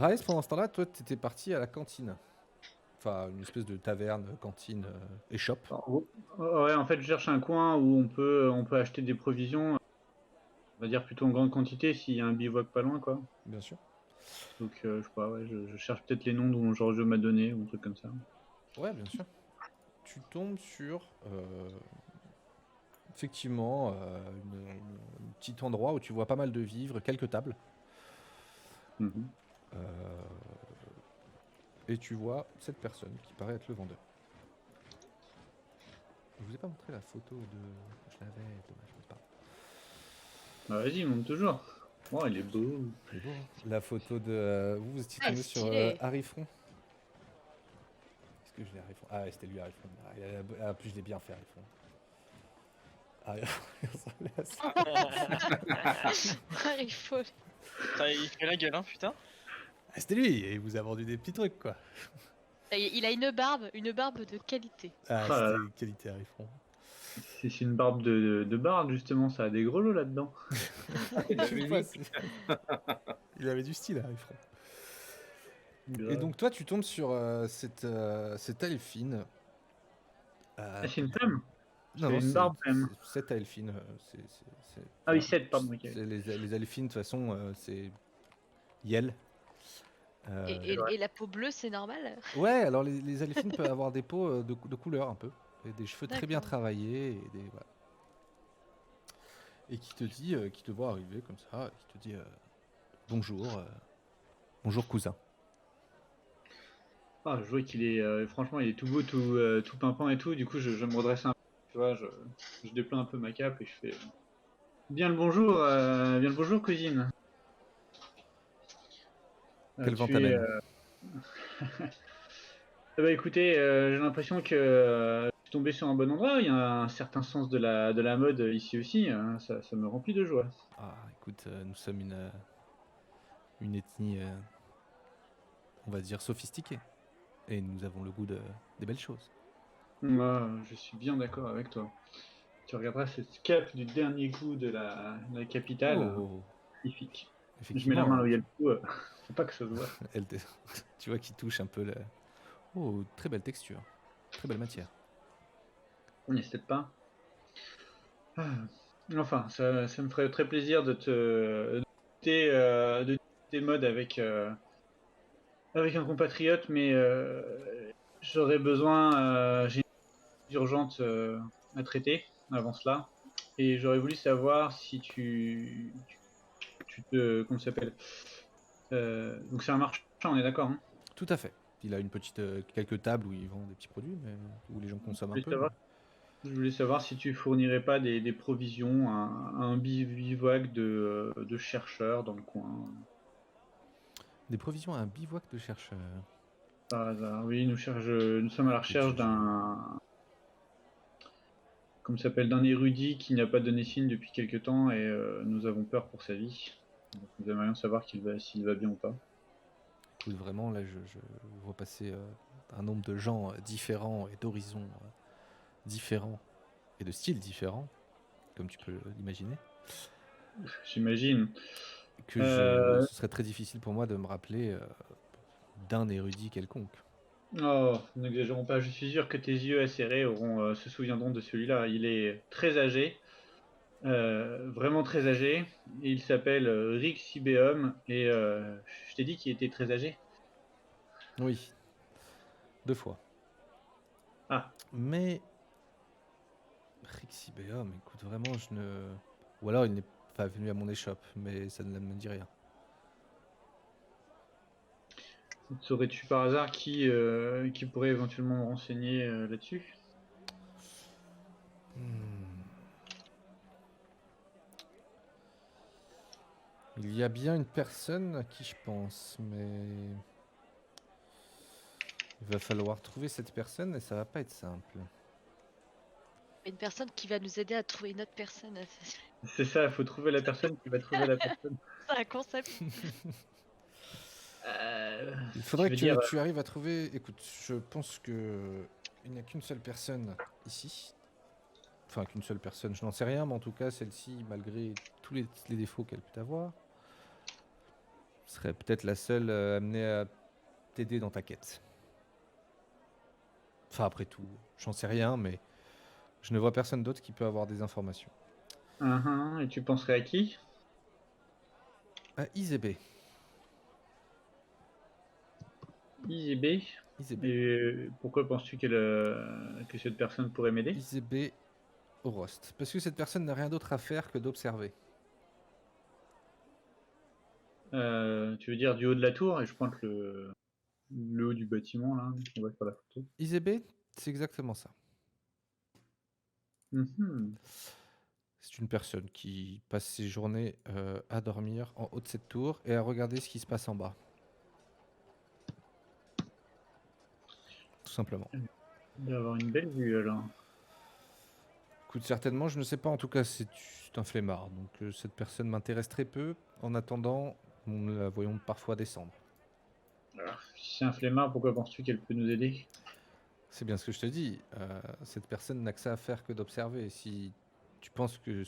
Raes, pendant ce temps-là, toi, t'étais parti à la cantine. Enfin, une espèce de taverne, cantine, échoppe. Ouais, en fait, je cherche un coin où on peut acheter des provisions, on va dire plutôt en grande quantité s'il y a un bivouac pas loin, quoi. Bien sûr. Donc, je sais pas, ouais, je cherche peut-être les noms dont Giorgio m'a donné ou un truc comme ça. Ouais, bien sûr. Tu tombes sur, effectivement, un petit endroit où tu vois pas mal de vivres, quelques tables. Mhm. Euh, et tu vois cette personne qui paraît être le vendeur. Je vous ai pas montré la photo de... Je l'avais, dommage, mais c'est pas grave. Bah, vas-y, monte toujours. Oh, il est beau. Il est beau, hein. La photo de... vous étiez Ah, tombé sur stylé. Harry Front. Est-ce que je l'ai Harry Front? Ah ouais, c'était lui Harry Front. En plus, je l'ai bien fait Harry Front. Ah, il ressemblait à ça. Il faut. Il fait la gueule, hein, putain. Ah, c'était lui, et il vous a vendu des petits trucs, quoi. Il a une barbe de qualité. Ah, Ah là là, c'était qualité Harry Front. c'est une barbe de barde, justement, ça a des gros lots là-dedans. Je sais pas, il avait du style, Harry Front. Et Grave. donc, toi, tu tombes sur cette Elfine. Ah, c'est une femme? Non, C'est non, une barbe, quand même. cette Elfine. Ah oui, Enfin, 7, pardon, ok. les Elfines, de toute façon, c'est Yel. Et, C'est vrai. et la peau bleue, c'est normal? Ouais, alors les Elfines peuvent avoir des peaux de couleur un peu. Et des cheveux très bien D'accord. travaillés. Voilà. Et qui te dit, qui te voit arriver comme ça, et qui te dit bonjour, bonjour cousin. Ah, je vois qu'il est, franchement, il est tout beau, tout pimpant et tout. Du coup, je me redresse un peu, tu vois, je déploie un peu ma cape et je fais bien le bonjour, cousine. Quel vent Tu es, t'amène? bah écoutez, j'ai l'impression que je suis tombé sur un bon endroit. Il y a un certain sens de la mode ici aussi. Ça me remplit de joie. Ah, écoute, nous sommes une ethnie, on va dire, sophistiquée. Et nous avons le goût des belles choses. Moi, je suis bien d'accord avec toi. Tu regarderas cette cape du dernier coup de la capitale, Oh, magnifique. Je mets la main effectivement, là où il y a le coup, faut pas que ça se voit. elle te- tu vois qu'il touche un peu le... Oh, très belle texture, très belle matière. N'hésite pas. Ah. Enfin, ça me ferait très plaisir de discuter mode avec un compatriote, mais j'aurais besoin, j'ai une urgente à traiter avant cela, et j'aurais voulu savoir si comment ça s'appelle? Donc c'est un marchand, on est d'accord, hein? Tout à fait. Il a une petite, quelques tables où il vend des petits produits, mais où les gens consomment Je un voulais peu. Mais... savoir, je voulais savoir si tu fournirais pas des provisions, un bivouac de chercheurs dans le coin. Des provisions à un bivouac de chercheurs. Par hasard. Oui, nous sommes à la Écoute, recherche d'un, comme ça s'appelle, d'un érudit qui n'a pas donné signe depuis quelque temps et nous avons peur pour sa vie. Donc, nous aimerions savoir s'il va bien ou pas. écoute, vraiment, là, je vois passer un nombre de gens différents et d'horizons différents et de styles différents, comme tu peux l'imaginer, J'imagine. que Euh, ce serait très difficile pour moi de me rappeler d'un érudit quelconque. oh, n'exagérons pas. Je suis sûr que tes yeux acérés se souviendront de celui-là. Il est très âgé, vraiment très âgé. Il s'appelle Rick Sibeum et je t'ai dit qu'il était très âgé. Oui, 2 fois. Ah, Mais Rixibéa, mais écoute, vraiment, je ne... Ou alors il n'est pas venu à mon échoppe, mais ça ne me dit rien. saurais-tu par hasard qui pourrait éventuellement me renseigner là-dessus? Hmm. Il y a bien une personne à qui je pense, mais... Il va falloir trouver cette personne et ça va pas être simple. Une personne qui va nous aider à trouver une autre personne. C'est ça, il faut trouver la personne qui va trouver la personne. C'est un concept. Il Tu faudrait veux que dire, tu arrives à trouver... Écoute, je pense que... Il n'y a qu'une seule personne ici. Enfin, qu'une seule personne, je n'en sais rien, mais en tout cas, celle-ci, malgré tous les défauts qu'elle peut avoir, serait peut-être la seule amenée à t'aider dans ta quête. Enfin, après tout, j'en sais rien, mais je ne vois personne d'autre qui peut avoir des informations. Et tu penserais à qui? Izebe. Izebe. Izebe. Et pourquoi penses-tu que cette personne pourrait m'aider? Izebe Orost. Parce que cette personne n'a rien d'autre à faire que d'observer. Tu veux dire du haut de la tour? Et je pointe le haut du bâtiment, là, on voit sur la photo. Izebe, c'est exactement ça. Mhm. C'est une personne qui passe ses journées à dormir en haut de cette tour et à regarder ce qui se passe en bas. Tout simplement. Il doit avoir une belle vue, alors. Écoute, certainement, je ne sais pas, en tout cas, c'est un flemmard. Donc cette personne m'intéresse très peu. En attendant, nous la voyons parfois descendre. Alors, si c'est un flemmard, pourquoi penses-tu qu'elle peut nous aider? C'est bien ce que je te dis. Cette personne n'a que ça à faire que d'observer. Si tu penses que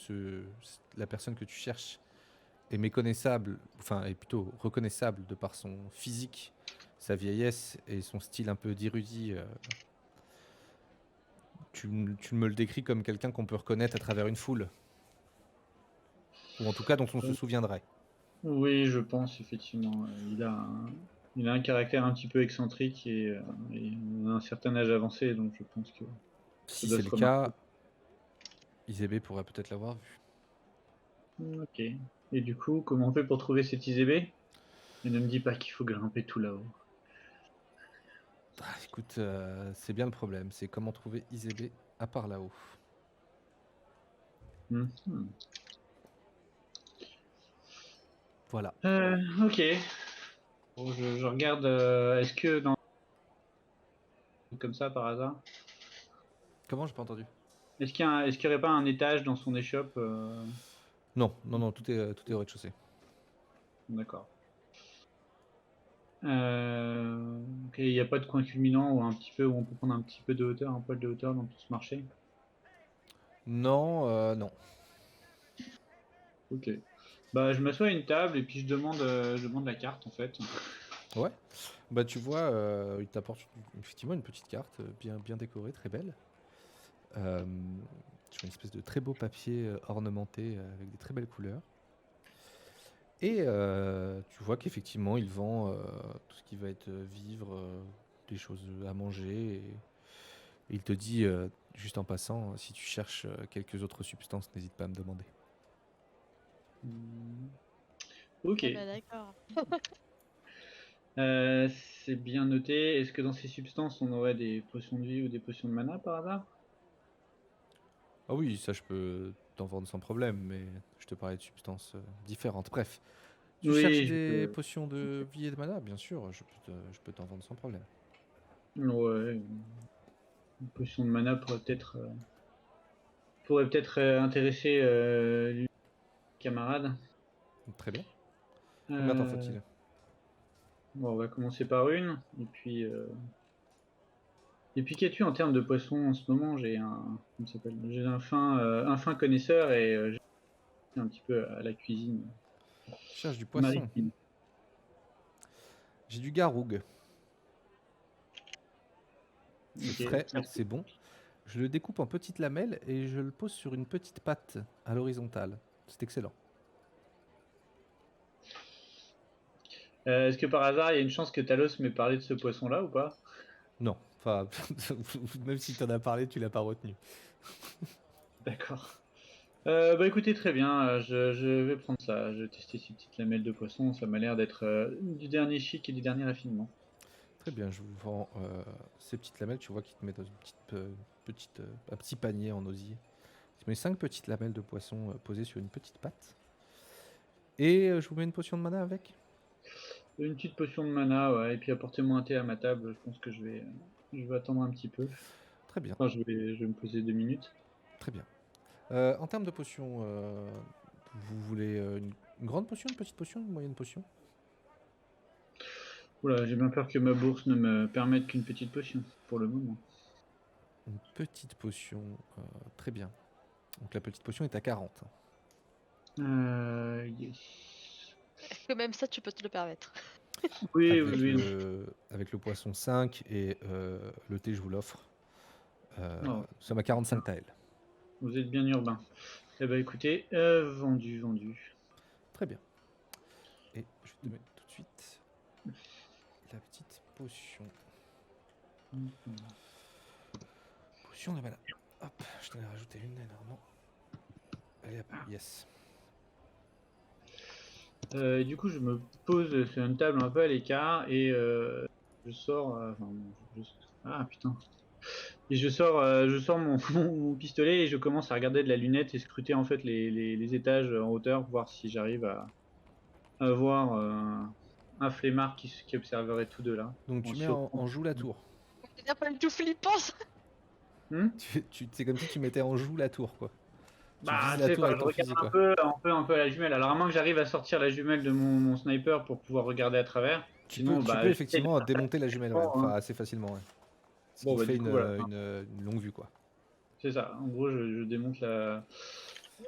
la personne que tu cherches est méconnaissable, enfin, est plutôt reconnaissable de par son physique, sa vieillesse et son style un peu d'érudit, tu me le décris comme quelqu'un qu'on peut reconnaître à travers une foule. Ou en tout cas dont on se souviendrait. Oui, je pense, effectivement. Il a un caractère un petit peu excentrique et il a un certain âge avancé, donc je pense que Si doit c'est se le remarquer. cas, Izebe pourrait peut-être l'avoir vu. Ok. Et du coup, comment on fait pour trouver cet Izebe? Et ne me dis pas qu'il faut grimper tout là-haut. Écoute, c'est bien le problème. C'est comment trouver Izebe à part là-haut. Mhm. Voilà. Ok. Bon, je regarde. Est-ce que dans comme ça par hasard, Comment? J'ai pas entendu. est-ce qu'il y aurait pas un étage dans son échoppe? Non, non, non, tout est au rez-de-chaussée. D'accord. Ok, il n'y a pas de coin culminant ou un petit peu où on peut prendre un petit peu de hauteur, un poil de hauteur dans tout ce marché. Non, non. Ok. Bah, je m'assois à une table et puis je demande la carte en fait. Ouais. Bah tu vois, il t'apporte effectivement une petite carte bien, bien décorée, très belle. Sur une espèce de très beau papier ornementé avec des très belles couleurs. Et tu vois qu'effectivement, il vend tout ce qui va être vivre, des choses à manger. Et il te dit, juste en passant, si tu cherches quelques autres substances, n'hésite pas à me demander. Hmm. Ok. Ah bah d'accord. C'est bien noté. Est-ce que dans ces substances, on aurait des potions de vie ou des potions de mana par hasard? Ah oui, ça je peux t'en vendre sans problème, mais je te parlais de substances différentes. Bref, tu cherches Oui, des potions de vie et de mana, bien sûr, je peux t'en vendre sans problème. ouais, une potion de mana pourrait peut-être intéresser lui, camarade. Très bien. Combien t'en Euh, faut-il? bon, on va commencer par une, et puis qu'as-tu en termes de poissons en ce moment? Comment ça s'appelle? J'ai un fin connaisseur et j'ai un petit peu à la cuisine Tu cherches du poisson. maritime. J'ai du garougue. C'est frais, Ok. c'est bon. Je le découpe en petites lamelles et je le pose sur une petite pâte à l'horizontale. C'est excellent. Est-ce que par hasard, il y a une chance que Talos m'ait parlé de ce poisson-là ou pas? Non, enfin, même si t'en as parlé, tu l'as pas retenu. D'accord. Bah écoutez, très bien, je vais prendre ça. Je vais tester ces petites lamelles de poisson. Ça m'a l'air d'être du dernier chic et du dernier raffinement. Très bien, je vous vends ces petites lamelles. Tu vois qu'il te met dans une un petit panier en osier. Il te met 5 petites lamelles de poisson posées sur une petite pâte. Et je vous mets une potion de mana avec. Une petite potion de mana, ouais, et puis apportez-moi un thé à ma table. Je pense que je vais attendre un petit peu. Très bien, Enfin, je vais me poser 2 minutes. très bien. En termes de potions, vous voulez une grande potion, une petite potion, une moyenne potion? Oula, j'ai bien peur que ma bourse ne me permette qu'une petite potion pour le moment. Une petite potion, très bien. Donc la petite potion est à 40. Yes. Est-ce que même ça, tu peux te le permettre? Oui, Avec oui, oui. avec le poisson 5 et le thé, je vous l'offre. Oh, Nous sommes à 45 taels. vous êtes bien urbain. Eh ben écoutez, vendu, vendu. Très bien. Et je vais te mettre tout de suite la petite potion. Potion de mana. Hop, je t'en ai rajouté une énormément. Allez, hop, yes. Du coup, je me pose sur une table un peu à l'écart et je sors. Enfin, ah putain. Et je sors mon pistolet et je commence à regarder de la lunette et scruter en fait les étages en hauteur, voir si j'arrive à voir un flemmard qui observerait tout de là. Donc En tu mets surprend. en joue la tour. C'est pas du tout flippant, ça. Hmm. C'est comme si tu mettais en joue la tour, quoi. Tu Bah, vises tu la sais, tour enfin, avec je ton regarde fusil, un quoi. peu, un peu la jumelle. Alors, à moins que j'arrive à sortir la jumelle de mon sniper pour pouvoir regarder à travers. Sinon, Tu bah, peux j'essaie de effectivement faire démonter la jumelle, ouais. facilement, Enfin, hein. assez facilement, ouais. Ce qui Bon, te bah, fait du coup, voilà. une longue vue, quoi. C'est ça. En gros, je démonte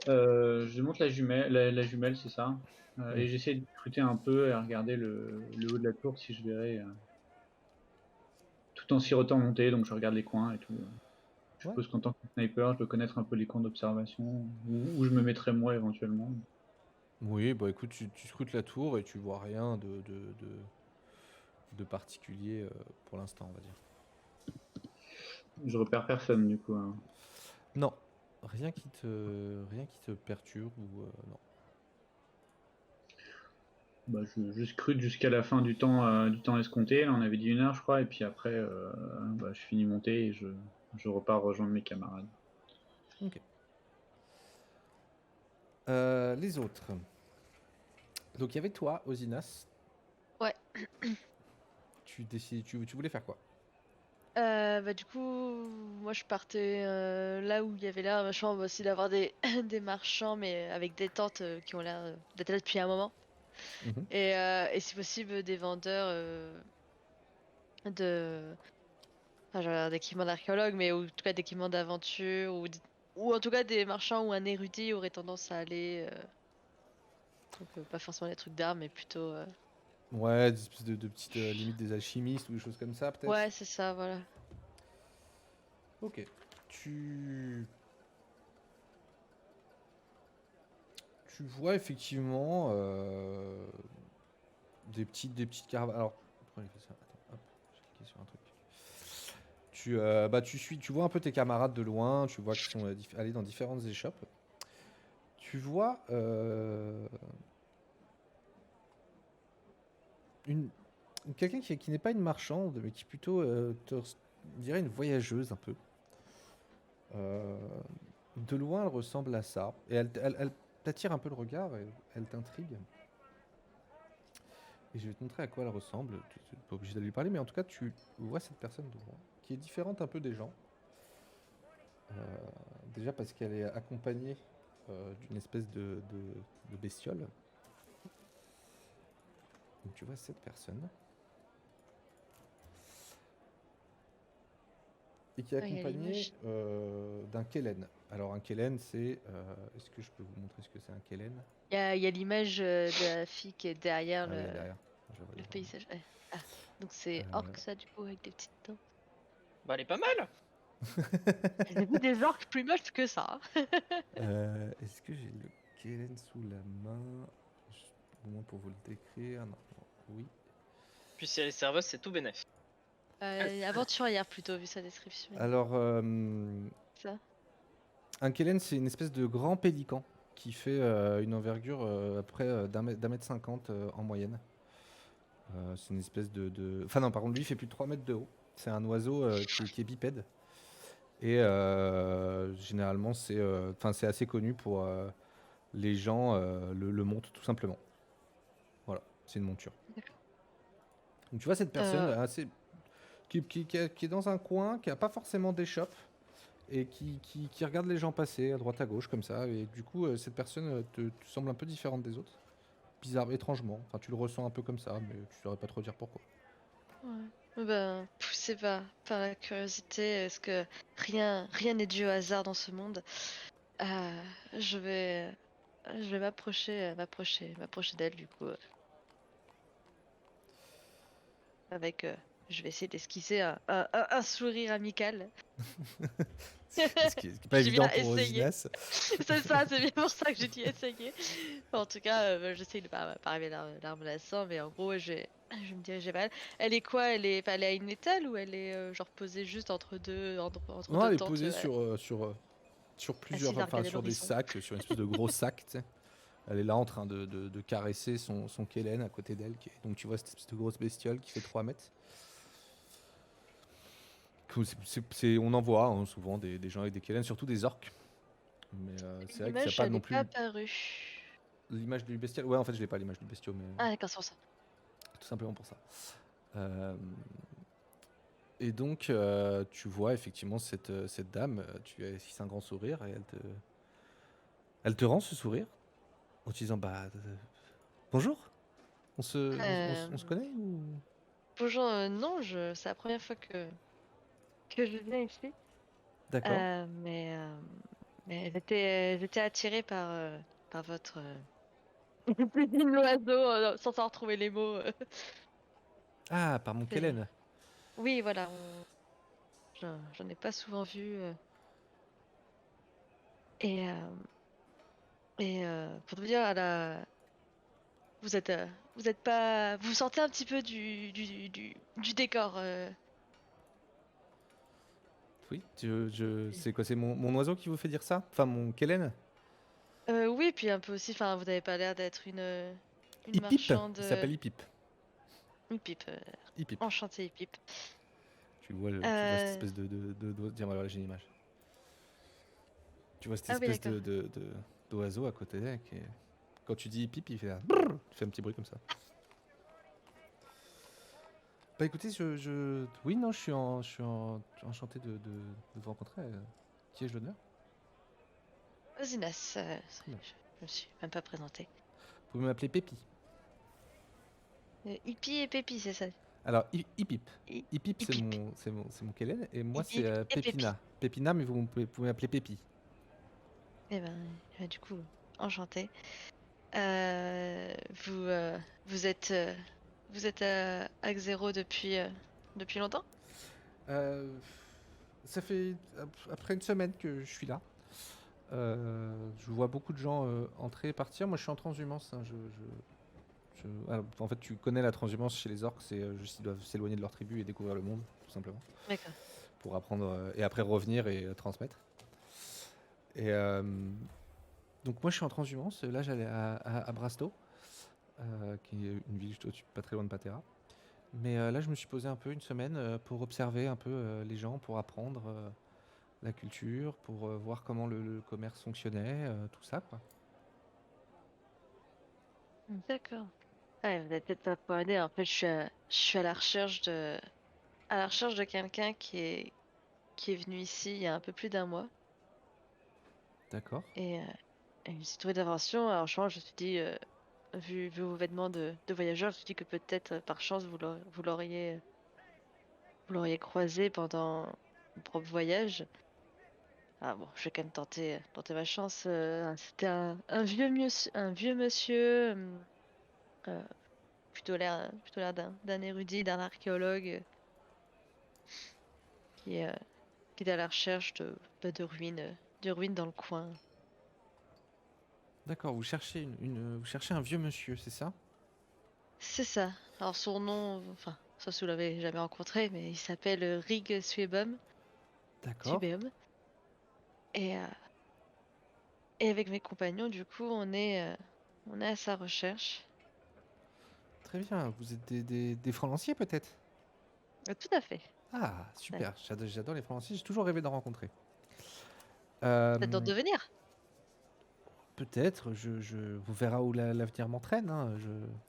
je démonte la jumelle, la jumelle, c'est ça. Mm. Et j'essaie de scruter un peu et à regarder le haut de la tour si je verrai, tout en sirotant monter. Donc, je regarde les coins et tout. Je Ouais. suppose qu'en tant que sniper, je dois connaître un peu les coins d'observation où je me mettrais moi éventuellement. Oui, bah écoute, tu scrutes la tour et tu vois rien de particulier pour l'instant, on va dire. Je repère personne du coup, hein. Non, rien rien qui te perturbe ou non. Bah, je scrute jusqu'à la fin du temps escompté. Là, on avait dit 1 heure, je crois, et puis après, bah, je finis mon thé et je repars rejoindre mes camarades. Ok. Les autres. Donc il y avait toi, Osinas. Ouais. Tu voulais faire quoi? Bah du coup, moi je partais là où il y avait l'air vachement aussi d'avoir des des marchands, mais avec des tentes qui ont l'air d'être là depuis un moment. Mhm. Et si possible des vendeurs de, enfin, genre d'équipements d'archéologue, mais ou en tout cas d'équipements d'aventure ou en tout cas des marchands où un érudit aurait tendance à aller. Donc pas forcément des trucs d'armes, mais plutôt. Ouais, des espèces de petites limites des alchimistes ou des choses comme ça, peut-être. Ouais, c'est ça, voilà. Ok. Tu tu vois effectivement des petites caravanes. Alors, pourquoi j'ai fait ça? Attends, hop, j'ai cliqué sur un truc. Tu vois un peu tes camarades de loin. Tu vois qu'ils sont allés dans différentes échoppes. Tu vois une quelqu'un qui n'est pas une marchande, mais qui plutôt dirait une voyageuse un peu. Euh, de loin, elle ressemble à ça. Et elle t'attire un peu le regard, et elle t'intrigue. Et je vais te montrer à quoi elle ressemble. Tu n'es pas obligé de lui parler, mais en tout cas, tu vois cette personne de loin, qui est différente un peu des gens. Euh, déjà parce qu'elle est accompagnée d'une espèce de bestiole. Donc tu vois cette personne. Et qui est Ouais, il y a accompagné l'image. d'un Kellen. Alors un Kellen, c'est... est-ce que je peux vous montrer ce que c'est un Kellen? Il y a l'image de la fille qui est derrière Ah oui, elle est derrière. Je la vois le devant moi. paysage. Ouais. Ah, donc c'est orc ça du coup avec des petites dents. Bah, elle est pas mal. J'ai vu des orques plus moches que ça, hein. Est-ce que j'ai le Kellen sous la main? Au moins pour vous le décrire. Non, non, oui. Puis si elle est serveuse, c'est tout bénef. Aventurière plutôt vu sa description. Alors, Ça. un Kellen, c'est une espèce de grand pélican qui fait une envergure à près d'un mètre 50 en moyenne. C'est une espèce Enfin non, par contre, lui, il fait plus de 3 mètres de haut. C'est un oiseau qui est bipède. Et généralement, c'est assez connu pour les gens le montent tout simplement. Voilà, c'est une monture. D'accord. Donc tu vois cette personne Euh, assez qui est dans un coin, qui a pas forcément d'échoppe et qui regarde les gens passer à droite à gauche comme ça. Et du coup, cette personne te semble un peu différente des autres. Bizarre, étrangement. Enfin, tu le ressens un peu comme ça, mais tu saurais pas trop dire pourquoi. ouais. Ben, poussé par la curiosité, est-ce que rien n'est dû au hasard dans ce monde? Je vais je vais m'approcher d'elle du coup. Avec, je vais essayer d'esquisser un sourire amical. Ce qui est pas Je dis évident bien pour essayer. Osinas. C'est ça, c'est bien pour ça que j'ai dit essayer. En tout cas, j'essaye de pas arriver l'arme à l'instant, mais en gros, je vais me diriger vers elle. Elle est quoi? Enfin, elle est à une étale ou elle est genre posée juste entre Non, deux elle est tentes, posée sur plusieurs, assise à enfin regarder sur des l'horizon? sacs, sur une espèce de gros sac, tu sais. Elle est là en train de caresser son Kellen à côté d'elle. Donc tu vois cette espèce de grosse bestiole qui fait 3 mètres. On en voit hein, souvent des gens avec des Kellen, surtout des orques. Mais c'est vrai qu'il n'y a L'image, pas elle non est pas plus apparue. l'image du bestial. Ouais, en fait, je l'ai pas l'image du bestiau, mais Ah, d'accord, c'est pour ça. tout simplement pour ça. Euh, et donc, tu vois effectivement cette dame, tu as esquissé un grand sourire et elle te rend ce sourire en te disant bah bonjour, on se Euh, connaît ou Bonjour, non, c'est la première fois que je viens ici. d'accord. Euh, mais, euh, mais j'étais attirée par votre l'oiseau, sans savoir trouver les mots. Ah, par mon C'est- Kellen. Oui, voilà, j'en ai pas souvent vu. Et, euh, pour te dire, vous êtes pas, vous sortez un petit peu du décor. Oui, c'est quoi, c'est mon oiseau qui vous fait dire ça? Enfin, mon Kellen? Oui, puis un peu aussi, enfin, vous n'avez pas l'air d'être une Hipip, marchande, il s'appelle Hipip. une pipe, Hipip. enchantée pipe. Tu vois cette espèce de tiens, voilà, j'ai une image. Tu vois cette Ah oui, espèce d'accord. d'oiseau à côté d'elle quand tu dis Hipip, il fait brrr, il fait un petit bruit comme ça. Bah écoutez, oui, non, je suis enchanté de vous rencontrer. Qui ai-je l'honneur? Zinas, Très bien. je me suis même pas présentée. Vous pouvez m'appeler Pépi. Hippie et Pépi, c'est ça. Alors, Hipip. Hi- Hipip, c'est Hippip, mon Kellen, et moi, c'est Hippip et Pépi. Pépina. Pépina, mais vous pouvez m'appeler Pépi. Eh ben, du coup, enchantée. Euh, vous, euh, vous êtes, vous êtes à Axero depuis longtemps? Euh, Ça fait après une semaine que je suis là. Je vois beaucoup de gens entrer et partir. Moi, je suis en transhumance, hein. En fait, tu connais la transhumance chez les orques, c'est juste ils doivent s'éloigner de leur tribu et découvrir le monde, tout simplement, D'accord. pour apprendre et après revenir et transmettre. Et donc moi, je suis en transhumance. Là, j'allais à Brasto, qui est une ville juste au-dessus, pas très loin de Patera. Mais là, je me suis posé un peu une semaine pour observer un peu les gens, pour apprendre la culture, pour voir comment le commerce fonctionnait, tout ça, quoi. D'accord. Ouais, vous avez peut-être pas pour aider. En fait, je suis à la recherche de quelqu'un qui est venu ici il y a un peu plus d'un mois. D'accord. Et, et je me suis trouvé d'invention. Alors, je me suis dit, vu vos vêtements de voyageur, je me suis dit que peut-être par chance vous l'auriez croisé pendant mon propre voyage. Ah bon, je vais quand même tenter ma chance. C'était un vieux monsieur, euh, plutôt l'air d'un érudit, d'un archéologue qui est, euh, qui est à la recherche de ruines dans le coin. D'accord, vous cherchez un vieux monsieur, c'est ça? C'est ça. Alors son nom, enfin, ça vous l'avez jamais rencontré, mais il s'appelle Rig Suebum. D'accord. Subeum. Et, euh, et avec mes compagnons, du coup, on est à sa recherche. Très bien. Vous êtes des francs lanciers, peut-être? Tout à fait. Ah, Ouais. super. J'adore les francs lanciers. J'ai toujours rêvé d'en rencontrer. Peut-être d'en Euh, devenir. Peut-être. Vous verra où l'avenir m'entraîne, hein.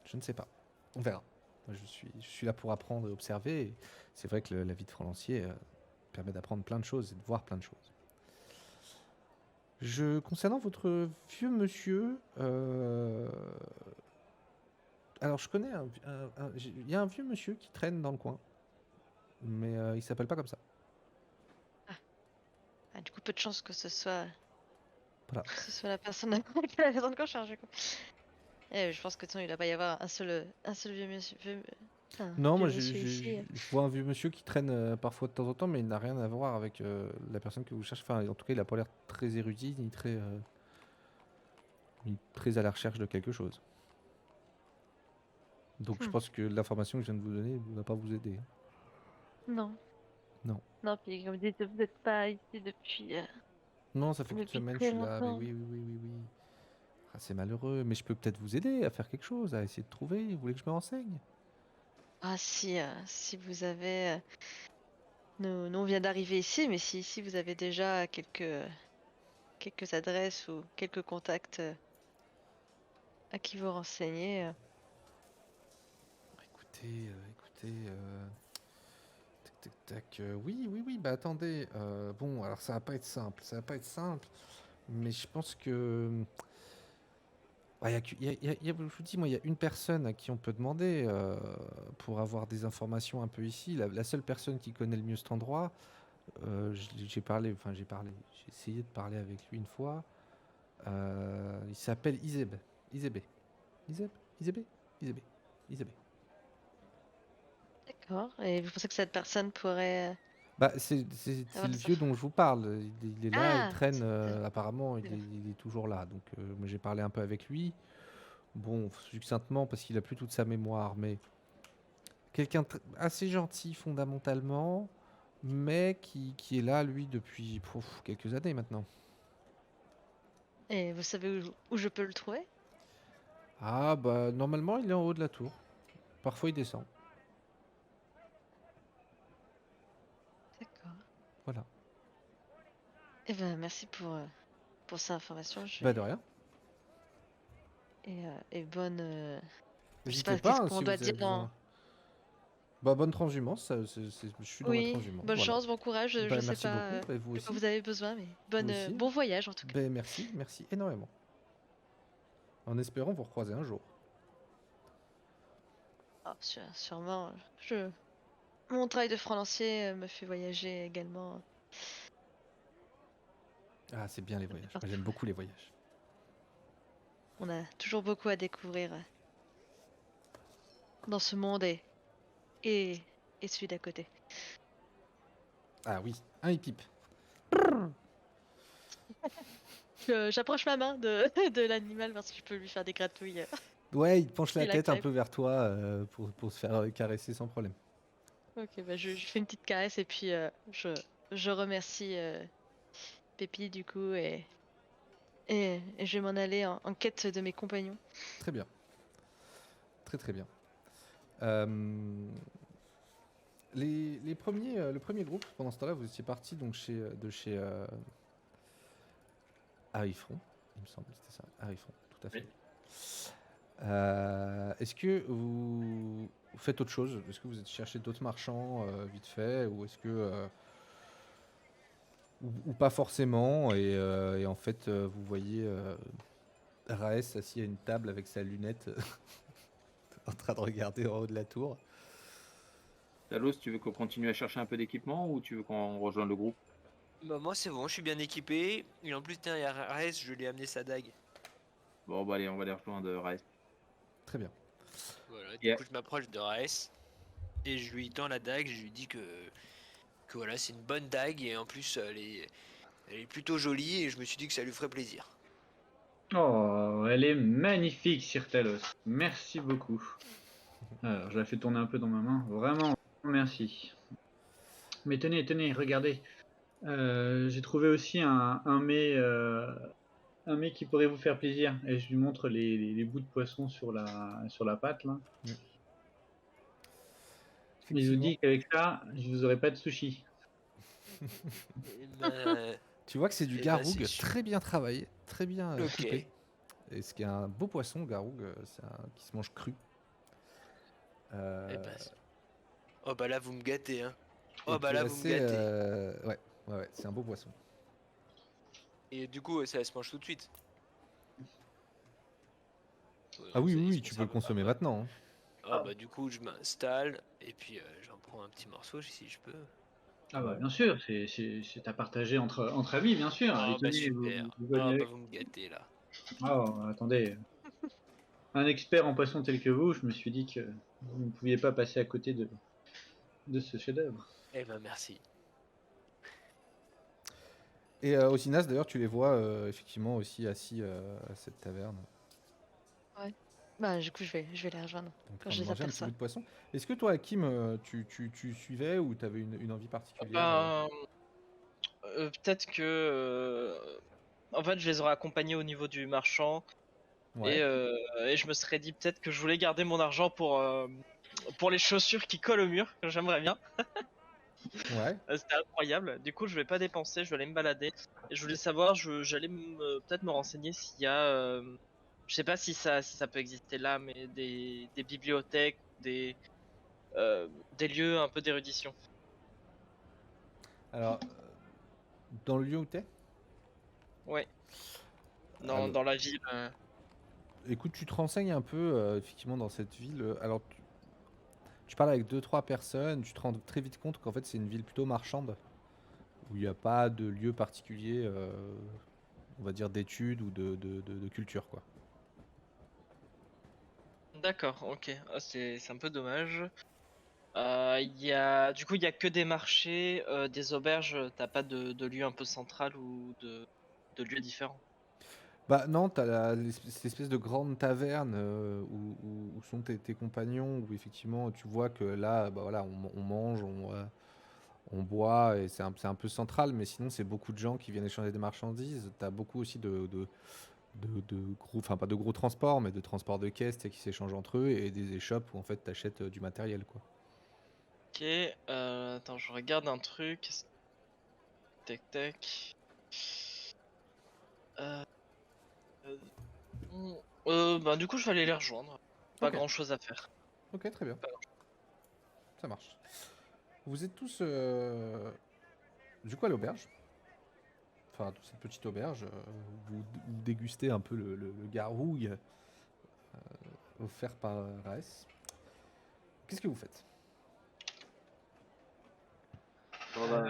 Je ne sais pas. On verra. Moi, je suis là pour apprendre et observer. Et c'est vrai que la vie de franc lancier permet d'apprendre plein de choses et de voir plein de choses. Concernant votre vieux monsieur, alors je connais il y a un vieux monsieur qui traîne dans le coin, mais il s'appelle pas comme ça. Ah, du coup, peu de chance que ce soit. Voilà. Que ce soit la personne que la personne qu'on cherche, quoi. Je pense que de toute façon, il va pas y avoir un seul vieux monsieur, Non, vieux moi monsieur ici. je vois un vieux monsieur qui traîne parfois de temps en temps, mais il n'a rien à voir avec la personne que vous cherchez. Enfin, en tout cas, il a pas l'air très érudit ni très à la recherche de quelque chose. Donc je Hmm. pense que l'information que je viens de vous donner ne va pas vous aider, hein. Non. Non. Non, puis comme vous dites, vous n'êtes pas ici Non, ça fait qu'une depuis semaine que je très suis là, mais longtemps. oui, oui, oui, oui, oui. Ah, c'est malheureux, mais je peux peut-être vous aider à faire quelque chose, à essayer de trouver. Vous voulez que je me renseigne? Ah si, si vous avez... nous, on vient d'arriver ici, mais si vous avez déjà quelques adresses ou quelques contacts à qui vous renseigner... Tac, tac, tac. Oui, oui, oui, bah attendez. Bon, alors ça va pas être simple, mais je pense que. Ouais, je vous dis, moi, il y a une personne à qui on peut demander pour avoir des informations un peu ici. La seule personne qui connaît le mieux cet endroit, j'ai essayé de parler avec lui une fois. Il s'appelle Izeb. Izebe. Izeb? Izebe? Izebe. Izebe. D'accord. Et vous pensez que cette personne pourrait Bah, c'est avoir le des vieux infos? dont je vous parle. Il est là, il Ah! traîne, apparemment, C'est bien. il est toujours là. Donc, moi, j'ai parlé un peu avec lui. Bon, succinctement, parce qu'il a plus toute sa mémoire, mais quelqu'un assez gentil fondamentalement, mais qui est là, lui, depuis quelques années maintenant. Et vous savez où je peux le trouver? Ah, bah, normalement, il est en haut de la tour. Parfois, il descend. D'accord. Voilà. Eh ben, merci pour ces informations. Bah, de rien. Et bonne... je sais N'hésitez pas, qu'est-ce pas, hein, qu'on si doit vous avez dire besoin. dans... Bah, bonne transhumance, je suis dans la Oui, transhumance, bonne voilà. chance, bon courage. Je Bah, sais merci pas beaucoup, bah, vous de quoi aussi. vous avez besoin, mais Vous aussi. bon voyage en tout cas. Ben merci, merci énormément. En espérant vous recroiser un jour. Ah, sûrement. Mon travail de franc lancier me fait voyager également Ah, c'est bien les un peu voyages. Moi, partout. j'aime beaucoup les voyages. On a toujours beaucoup à découvrir dans ce monde et, et celui d'à côté. Ah oui, un hip hip. J'approche ma main de l'animal parce que je peux lui faire des gratouilles. Ouais, il penche la Il tête un accepte. peu vers toi pour se faire caresser sans problème. Ok, bah je fais une petite caresse et puis je remercie Pépi du coup et je vais m'en aller en quête de mes compagnons. Très bien. Très très bien. Euh, le premier groupe, pendant ce temps-là, vous étiez parti donc de chez Harifron, il me semble, c'était ça. Harifron, tout à fait. Oui. Est-ce que vous faites autre chose? Est-ce que vous êtes cherché d'autres marchands vite fait? Ou est-ce que. Ou pas forcément, et en fait, vous voyez Raes assis à une table avec sa lunette en train de regarder en haut de la tour. Talos, tu veux qu'on continue à chercher un peu d'équipement ou tu veux qu'on rejoigne le groupe? Bah moi c'est bon, je suis bien équipé. Et en plus, tiens, il y a Raes, je lui ai amené sa dague. Bon, bah allez, on va les rejoindre, Raes. Très bien. Voilà, du Yeah. coup je m'approche de Raes et je lui tends la dague, je lui dis que voilà, c'est une bonne dague et en plus elle est plutôt jolie et je me suis dit que ça lui ferait plaisir. Oh, elle est magnifique, Sir Talos. Merci beaucoup. Alors, je la fais tourner un peu dans ma main. Vraiment, merci. Mais tenez, tenez, regardez. J'ai trouvé aussi un mets qui pourrait vous faire plaisir. Et je lui montre les bouts de poisson sur la pâte, là. Et je vous Effectivement. dis qu'avec ça, je vous aurai pas de sushi. Et ben, Tu vois que c'est du Eh ben, garoug c'est su- très bien travaillé, très bien ok. coupé. Et ce qui est un beau poisson, garoug, qui se mange cru. Euh, Eh ben, oh bah là vous me gâtez hein. et Oh bah qui est là vous me assez. gâtez. Ouais, c'est un beau poisson. Et du coup ça se mange tout de suite. Ah oui, Ça, oui, il se oui, tu peux le conserve pas, consommer bah. maintenant, hein. Ah bah du coup je m'installe et puis j'en prends un petit morceau si je peux. Ah bah bien sûr, c'est à partager entre amis, bien sûr. Ah Et bah tenez, super. vous venez Ah bah avec. vous me gâtez là. Oh, attendez, un expert en poisson tel que vous, je me suis dit que vous ne pouviez pas passer à côté de ce chef-d'œuvre. Eh ben merci. Et Osinas, d'ailleurs, tu les vois effectivement aussi assis à cette taverne, Bah, du coup, je vais les rejoindre en quand train je de les manger un petit aperçois. bout de poisson. Est-ce que toi, Hakim, tu suivais ou tu avais une envie particulière Ben, peut-être que. En fait, je les aurais accompagnés au niveau du marchand Ouais, et je me serais dit peut-être que je voulais garder mon argent pour les chaussures qui collent au mur. J'aimerais bien. ouais. C'était incroyable. Du coup, je vais pas dépenser, je vais aller me balader. Et je voulais savoir, j'allais peut-être me renseigner s'il y a. Je sais pas si ça peut exister là, mais des bibliothèques, des lieux un peu d'érudition. Alors, dans le lieu où t'es, Ouais, alors, dans la ville. écoute, tu te renseignes un peu effectivement dans cette ville. Alors, tu parles avec deux, trois personnes, tu te rends très vite compte qu'en fait, c'est une ville plutôt marchande, où il n'y a pas de lieu particulier, on va dire, d'études ou de culture, quoi. D'accord, ok. Ah, c'est un peu dommage. Du coup, il y a que des marchés, des auberges. T'as pas de lieu un peu central ou de lieux différents. Bah non, t'as cette espèce de grande taverne où sont tes compagnons, où effectivement tu vois que là, bah voilà, on mange, on boit, et c'est un peu central, mais sinon c'est beaucoup de gens qui viennent échanger des marchandises. T'as beaucoup aussi de gros, enfin pas de gros transports, mais de transports de caisses tu sais, qui s'échangent entre eux, et des échoppes où en fait t'achètes du matériel, quoi. Ok, attends, je regarde un truc. Tac tac. Euh, bah, du coup, je vais aller les rejoindre. Pas Ok, grand chose à faire. ok, très bien, ça marche. Vous êtes tous du coup à l'auberge, enfin toute cette petite auberge, vous dégustez un peu le garouille offert par Raes. Qu'est-ce que vous faites? Bah,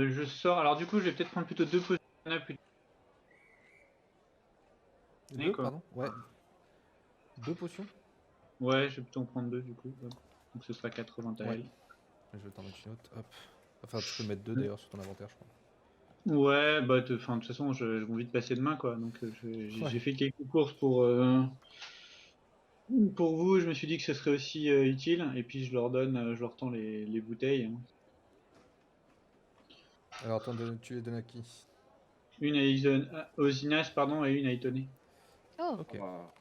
je sors. Alors du coup, je vais peut-être prendre plutôt deux potions de mana plutôt que Deux, quoi. pardon? Ouais, deux potions? Ouais, je vais plutôt en prendre deux du coup. Hop. Donc ce sera 80 Ouais. taels. Je vais t'en mettre une autre. Hop. Enfin, tu peux mettre deux d'ailleurs sur ton inventaire, je crois. Ouais, bah de toute façon, je vais vite passer demain quoi. Donc Ouais. j'ai fait quelques courses pour vous. Je me suis dit que ce serait aussi utile. Et puis je leur donne, je leur tends les bouteilles, hein. Alors, tu les donnes à qui? Une à Osinas, pardon, et une à Itonné. Oh, Ok. Ah, bah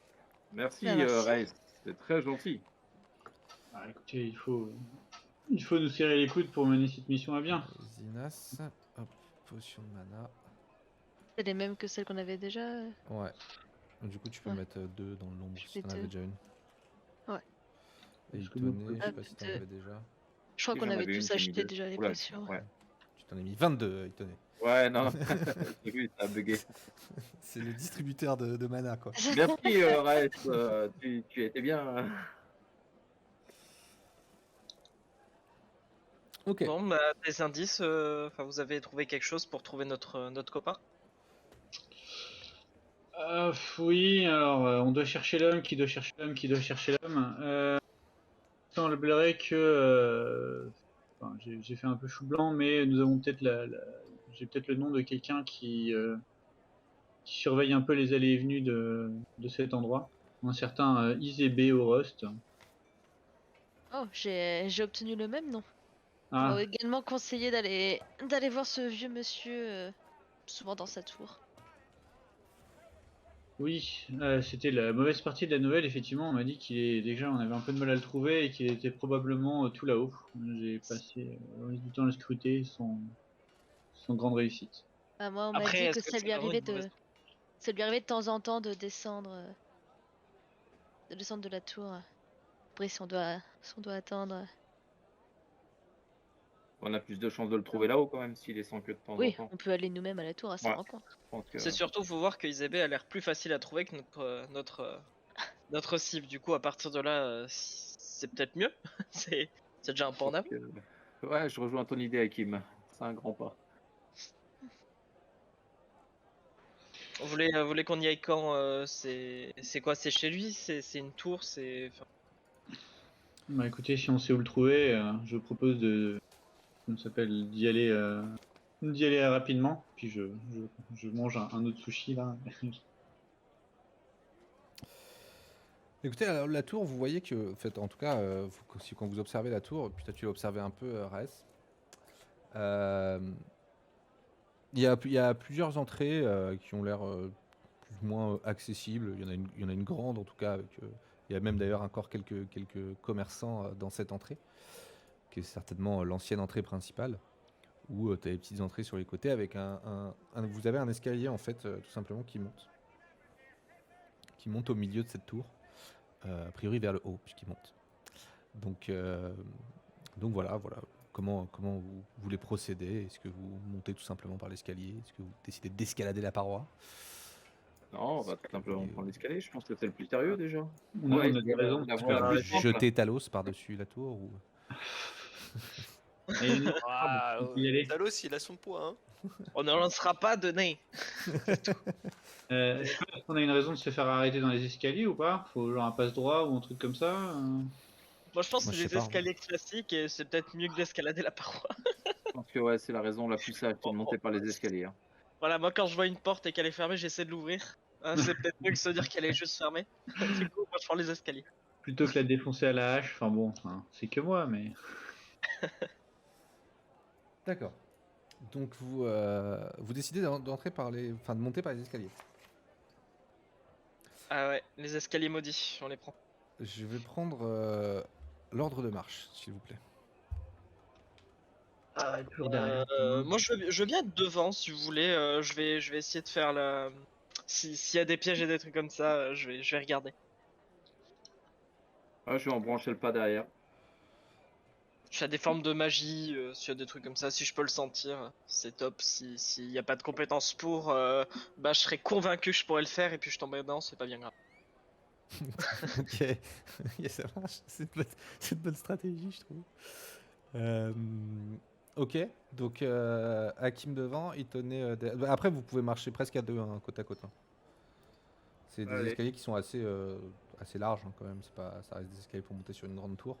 merci, merci. Reis. C'est très gentil. Ah, écoutez, il faut nous serrer les coudes pour mener cette mission à bien. Zinas. Hop. Potion de mana. C'est les mêmes que celles qu'on avait déjà. Ouais. Du coup, tu peux Ouais, mettre deux dans le nombre je si mets t'en avais deux. déjà une. Ouais. Et Parce que moi, Itonné, je sais Hop, pas si t'en deux. avais déjà. Je crois Si qu'on j'en avait avais une, tous j'ai mis acheté deux. déjà les Oula, potions. ouais. Tu t'en as mis 22, Itonné. Ouais, non, j'ai vu, ça a bugué. C'est le distributeur de mana, quoi. Merci, Reis. Tu étais bien. Ok. Bon, bah, des indices. Enfin, vous avez trouvé quelque chose pour trouver notre copain? Oui, alors on doit chercher l'homme qui doit chercher l'homme qui doit chercher l'homme. Il semblerait que, enfin, j'ai fait un peu chou blanc, mais nous avons peut-être j'ai peut-être le nom de quelqu'un qui surveille un peu les allées et venues de cet endroit. Un certain Isébé au Rust. Oh, j'ai obtenu le même nom. On Ah, m'a également conseillé d'aller voir ce vieux monsieur souvent dans sa tour. oui, c'était la mauvaise partie de la nouvelle. Effectivement, on m'a dit déjà, on avait un peu de mal à le trouver et qu'il était probablement tout là-haut. J'ai passé le reste du temps à le scruter sans grande réussite. Ah, moi, on m'a Après, dit que est-ce que c'est vraiment une mauvaise... ça lui arrivait de temps en temps de descendre de la tour. Après, si on doit attendre. On a plus de chances de le trouver là-haut quand même s'il descend que de temps en Oui, temps. on peut aller nous-mêmes à la tour à sa Ouais, rencontre. je pense que. C'est surtout, faut voir que Isabelle a l'air plus facile à trouver que notre cible. Du coup, à partir de là, c'est peut-être mieux. C'est c'est déjà un pas en avant. Ouais, je rejoins ton idée, Hakim. c'est un grand pas. Vous voulez qu'on y aille quand c'est quoi? C'est chez lui? C'est une tour? Enfin, Bah écoutez, si on sait où le trouver, je propose comment ça s'appelle, d'y aller rapidement. Puis je mange un autre sushi là. Écoutez, alors, la tour, vous voyez que, en fait, en tout cas, quand vous observez la tour, puis toi tu l'as observé un peu, Raes, euh, il y a plusieurs entrées qui ont l'air plus ou moins accessibles. Il y en a une grande en tout cas. Il y a même d'ailleurs encore quelques commerçants dans cette entrée, qui est certainement l'ancienne entrée principale, où tu as des petites entrées sur les côtés avec vous avez un escalier en fait, tout simplement qui monte au milieu de cette tour, a priori vers le haut puisqu'il monte. Donc voilà. Comment vous voulez procéder? Est-ce que vous montez tout simplement par l'escalier? Est-ce que vous décidez d'escalader la paroi? Non, on va tout simplement prendre l'escalier. Je pense que c'est le plus sérieux déjà. On a des raisons de d'avoir faire la plus plus simple. Jeter Talos par-dessus la tour ou... Et une Ah, on peut y aller. Talos, il a son poids, hein. on ne lancera pas de nez. Je sais pas si on a une raison de se faire arrêter dans les escaliers ou pas? Faut genre un passe-droit ou un truc comme ça? Moi je pense Moi, que je c'est sais des pas. escaliers classiques et c'est peut-être mieux que d'escalader la paroi. Je pense que ouais, c'est la raison la plus sage, c'est de monter par les escaliers. Hein. Voilà, moi quand je vois une porte et qu'elle est fermée, j'essaie de l'ouvrir. C'est peut-être mieux que de se dire qu'elle est juste fermée. Du coup, moi je prends les escaliers. Plutôt que la défoncer à la hache. Enfin bon, hein, c'est que moi, mais. D'accord. Donc vous décidez d'entrer de monter par les escaliers. Ah ouais, les escaliers maudits, on les prend. Je vais prendre l'ordre de marche, s'il vous plaît. Ah, toujours derrière. Moi je veux bien être devant si vous voulez. Je vais essayer de faire la. S'il y a des pièges et des trucs comme ça, je vais regarder. Ah, je vais en brancher le pas derrière. S'il y a des formes de magie, s'il y a des trucs comme ça, si je peux le sentir, c'est top. S'il n'y a pas de compétences pour, bah je serais convaincu que je pourrais le faire et puis je tomberai dedans, c'est pas bien grave. Ok, yeah, ça marche. C'est une bonne stratégie, je trouve. Ok, donc Hakim devant, il tenait. Après, vous pouvez marcher presque à deux, hein, côte à côte. Hein. C'est des Allez. escaliers qui sont assez larges hein, quand même. Ça reste des escaliers pour monter sur une grande tour.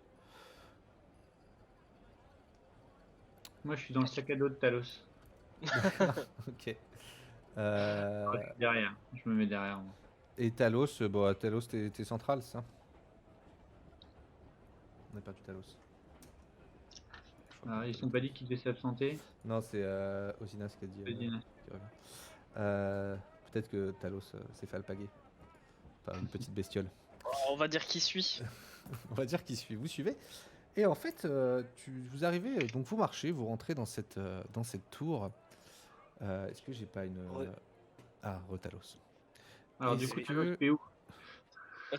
Moi, je suis dans le sac à dos de Talos. Ok. Je suis derrière. Je me mets derrière. Moi. Et Talos, Talos, t'es central, c'est ça? On n'a pas du Talos. Ils sont pas dit qu'ils devaient s'absenter. Non, c'est Osinas qui a dit. Osinas. Qui revient. Peut-être que Talos s'est fait alpaguer par une petite bestiole. On va dire qui suit. On va dire qu'il suit. Vous suivez. Et en fait, vous arrivez, donc vous marchez, vous rentrez dans cette tour. Est-ce que j'ai pas une. Ah, Retalos. Alors, Et du si coup, tu tu veux, veux- tu es où?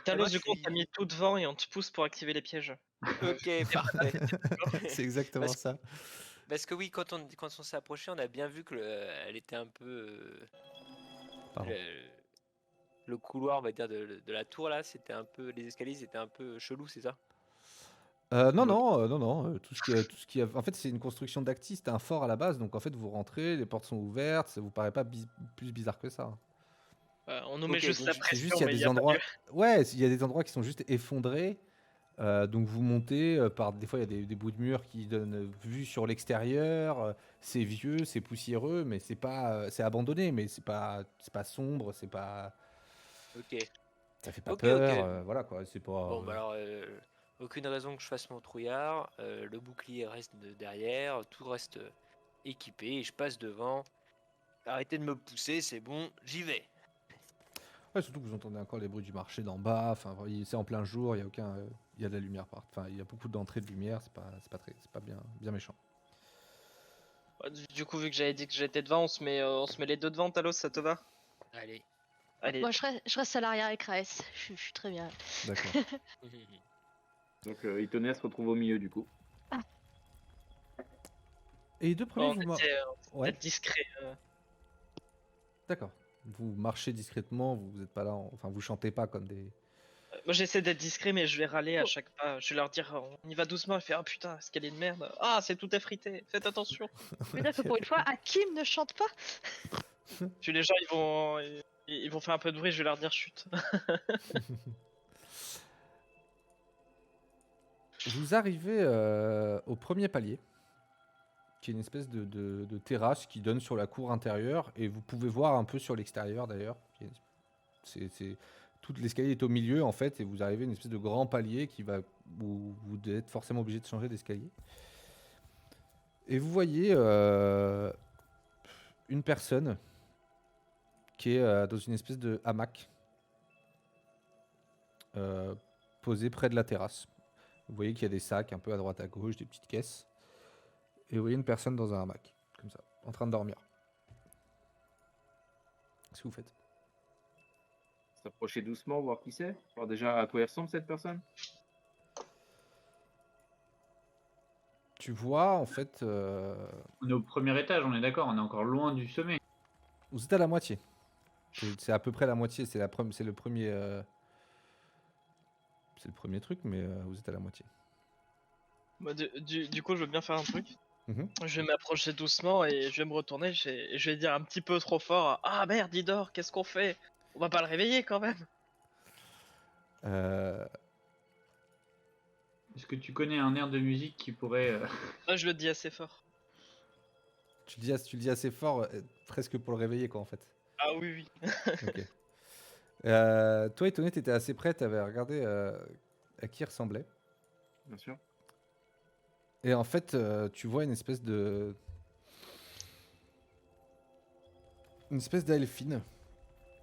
Talos, moi, du je coup, on suis- t'a mis tout devant et on te pousse pour activer les pièges. Ok, parfait. C'est exactement Parce- ça. Parce que oui, quand on s'est approché, on a bien vu que elle était un peu. Pardon. Le couloir, on va dire, de la tour là, c'était un peu. Les escaliers, c'était un peu chelou, c'est ça? Non. Tout ce qui en fait, c'est une construction d'actis. C'était un fort à la base, donc en fait, vous rentrez, les portes sont ouvertes. Ça vous paraît pas plus bizarre que ça. On nous met Ok, juste donc la c'est C'est pression, juste, il y a mais des y a pas endroits. mieux. Ouais, il y a des endroits qui sont juste effondrés. Donc vous montez des fois il y a des bouts de murs qui donnent vue sur l'extérieur. C'est vieux, c'est poussiéreux, mais c'est abandonné, mais c'est pas sombre, c'est pas, Ok. ça fait pas Ok, peur. ok. Voilà quoi, c'est pas. Bon, bah alors, aucune raison que je fasse mon trouillard. Le bouclier reste derrière, tout reste équipé, et je passe devant. Arrêtez de me pousser, c'est bon, j'y vais. Ouais, surtout que vous entendez encore les bruits du marché d'en bas. Enfin, c'est en plein jour, il y a il y a de la lumière enfin, il y a beaucoup d'entrées de lumière. C'est pas bien méchant. Du coup, vu que j'avais dit que j'étais devant, on se met les deux devant, Talos, ça te va? Allez. Allez. Moi, je reste à l'arrière avec Raes. Je suis très bien. D'accord. Donc Itonia se retrouve au milieu du coup. Et les deux premiers, On vous essaie ouais. d'être discret. D'accord. Vous marchez discrètement, vous êtes pas là, enfin vous chantez pas comme des. Moi j'essaie d'être discret, mais je vais râler à chaque pas. Je vais leur dire on y va doucement. Je fais oh putain, est-ce qu'elle est de merde. Ah, c'est tout effrité. Faites attention. Je veux dire que pour une fois, Hakim ne chante pas. Puis les gens ils vont faire un peu de bruit. Je vais leur dire chut. Vous arrivez au premier palier, qui est une espèce de terrasse qui donne sur la cour intérieure, et vous pouvez voir un peu sur l'extérieur d'ailleurs. Tout l'escalier est au milieu en fait, et vous arrivez à une espèce de grand palier où vous êtes forcément obligé de changer d'escalier. Et vous voyez une personne qui est dans une espèce de hamac posée près de la terrasse. Vous voyez qu'il y a des sacs un peu à droite à gauche, des petites caisses. Et vous voyez une personne dans un hamac, comme ça, en train de dormir. Qu'est-ce que vous faites? S'approcher doucement, voir qui c'est. Voir déjà à quoi il ressemble cette personne. Tu vois, en fait, On est au premier étage, on est d'accord, on est encore loin du sommet. vous êtes à la moitié. C'est à peu près la moitié, c'est le premier... c'est le premier truc, mais vous êtes à la moitié. Bah, du coup, je veux bien faire un truc. Mhm. Je vais m'approcher doucement et je vais me retourner. Je vais dire un petit peu trop fort ah merde, il dort, qu'est-ce qu'on fait? On va pas le réveiller quand même. Euh, Est-ce que tu connais un air de musique qui pourrait... Moi, je le dis assez fort. tu le dis assez fort, presque pour le réveiller, quoi, en fait. Ah oui, oui. Ok. Toi, étonné, t'étais assez près, t'avais regardé à qui il ressemblait. Bien sûr. Et en fait, tu vois une espèce d'elfine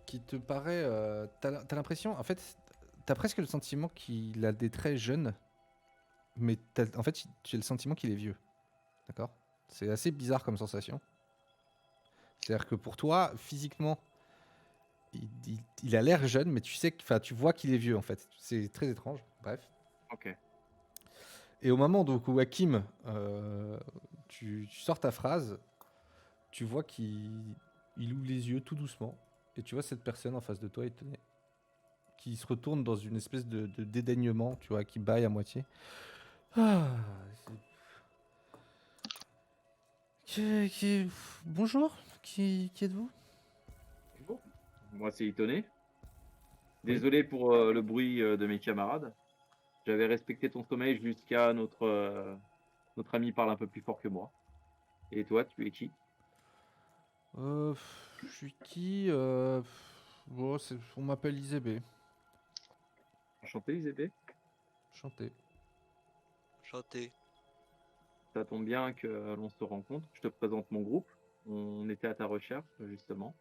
qui te paraît... t'as l'impression... En fait, t'as presque le sentiment qu'il a des traits jeunes, mais en fait, tu as le sentiment qu'il est vieux. D'accord? C'est assez bizarre comme sensation. C'est-à-dire que pour toi, physiquement, il a l'air jeune, mais tu vois qu'il est vieux, en fait. C'est très étrange. Bref. Ok. Et au moment donc, où Hakim, tu sors ta phrase, tu vois qu'il ouvre les yeux tout doucement, et tu vois cette personne en face de toi étonnée, qui se retourne dans une espèce de dédaignement, tu vois, qui bâille à moitié. Ah, bonjour, qui êtes-vous? Bon. Moi, c'est étonné. Désolé pour le bruit de mes camarades. J'avais respecté ton sommeil jusqu'à notre ami parle un peu plus fort que moi. Et toi, tu es qui? Je suis qui? Bon, on m'appelle Isébé. Enchanté, Isébé. Chanté. Chanter. Ça tombe bien que l'on se rencontre. Je te présente mon groupe. On était à ta recherche, justement.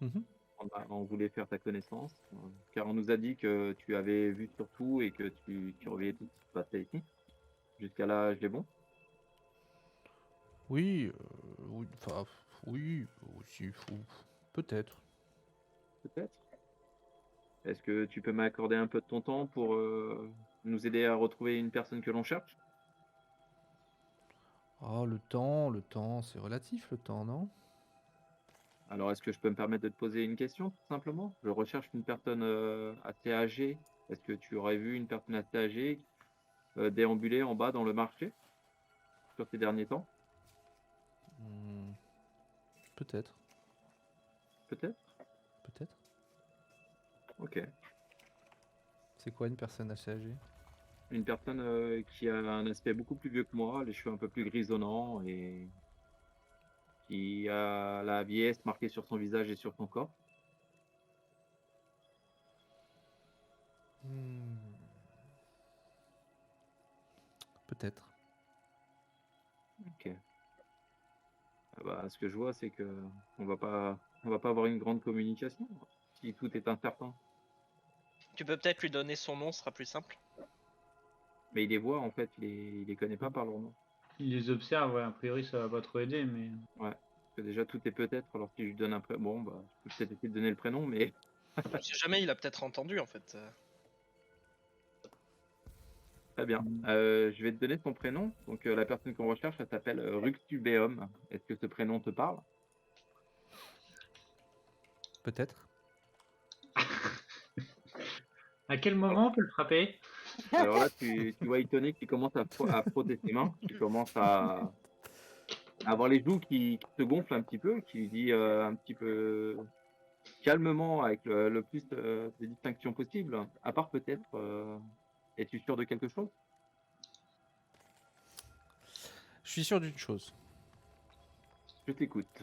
Mhm. On voulait faire ta connaissance, car on nous a dit que tu avais vu sur tout et que tu revoyais tout ce qui se passait ici. Jusqu'à là, j'ai bon? Oui, oui, enfin, oui, aussi, peut-être. Peut-être. Est-ce que tu peux m'accorder un peu de ton temps pour nous aider à retrouver une personne que l'on cherche? Ah, le temps, c'est relatif, le temps, non? Alors, est-ce que je peux me permettre de te poser une question, tout simplement? Je recherche une personne assez âgée. Est-ce que tu aurais vu une personne assez âgée déambuler en bas dans le marché sur ces derniers temps? Hmm, peut-être, Peut-être. peut-être. Ok. C'est quoi une personne assez âgée? Une personne qui a un aspect beaucoup plus vieux que moi, les cheveux un peu plus grisonnants et qui a la vieillesse marquée sur son visage et sur son corps. Hmm, peut-être. Ok. Ah bah, ce que je vois, c'est que on va pas avoir une grande communication si tout est incertain. Tu peux peut-être lui donner son nom, ce sera plus simple. Mais il les voit en fait, il les connaît pas par leur nom. Il les observe, ouais, a priori ça va pas trop aider, mais... Ouais. Parce que déjà tout est peut-être. Alors si je lui donne un prénom, bon bah, je peux peut-être essayer de donner le prénom, mais On sait jamais, il a peut-être entendu en fait. très bien. Je vais te donner son prénom. Donc la personne qu'on recherche, elle s'appelle Ruxtubéum. Est-ce que ce prénom te parle? Peut-être. À quel moment on peut le frapper? Alors là, tu vois Itonné qui commence à frotter ses mains, qui commence à avoir les joues qui se gonflent un petit peu, qui dit un petit peu calmement, avec le plus de distinction possible. À part peut-être, es-tu sûr de quelque chose? Je suis sûr d'une chose. Je t'écoute.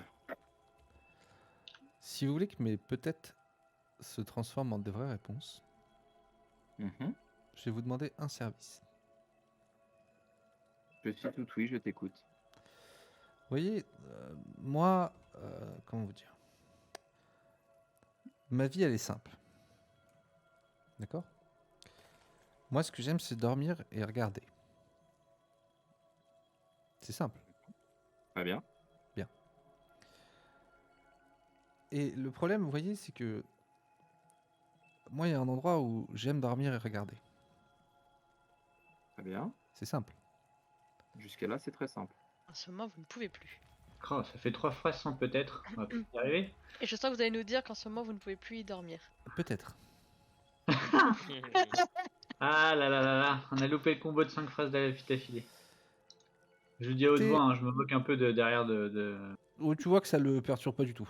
Si vous voulez que mes peut-être se transforment en des vraies réponses, Mhm. je vais vous demander un service. Je suis tout oui, je t'écoute. Vous voyez, moi, comment vous dire? Ma vie, elle est simple. D'accord? Moi, ce que j'aime, c'est dormir et regarder. C'est simple. Très bien. Et le problème, vous voyez, c'est que moi, il y a un endroit où j'aime dormir et regarder. Très bien. C'est simple. Jusqu'à là, c'est très simple. En ce moment, vous ne pouvez plus. Oh, ça fait 3 phrases sans peut-être. On va peut-être y arriver. Et je sens que vous allez nous dire qu'en ce moment, vous ne pouvez plus y dormir. Peut-être. Ah là là là là, on a loupé le combo de 5 phrases d'affilée. Je le dis à haute Écoutez- voix, hein, je me moque un peu derrière de... Oh, tu vois que ça le perturbe pas du tout.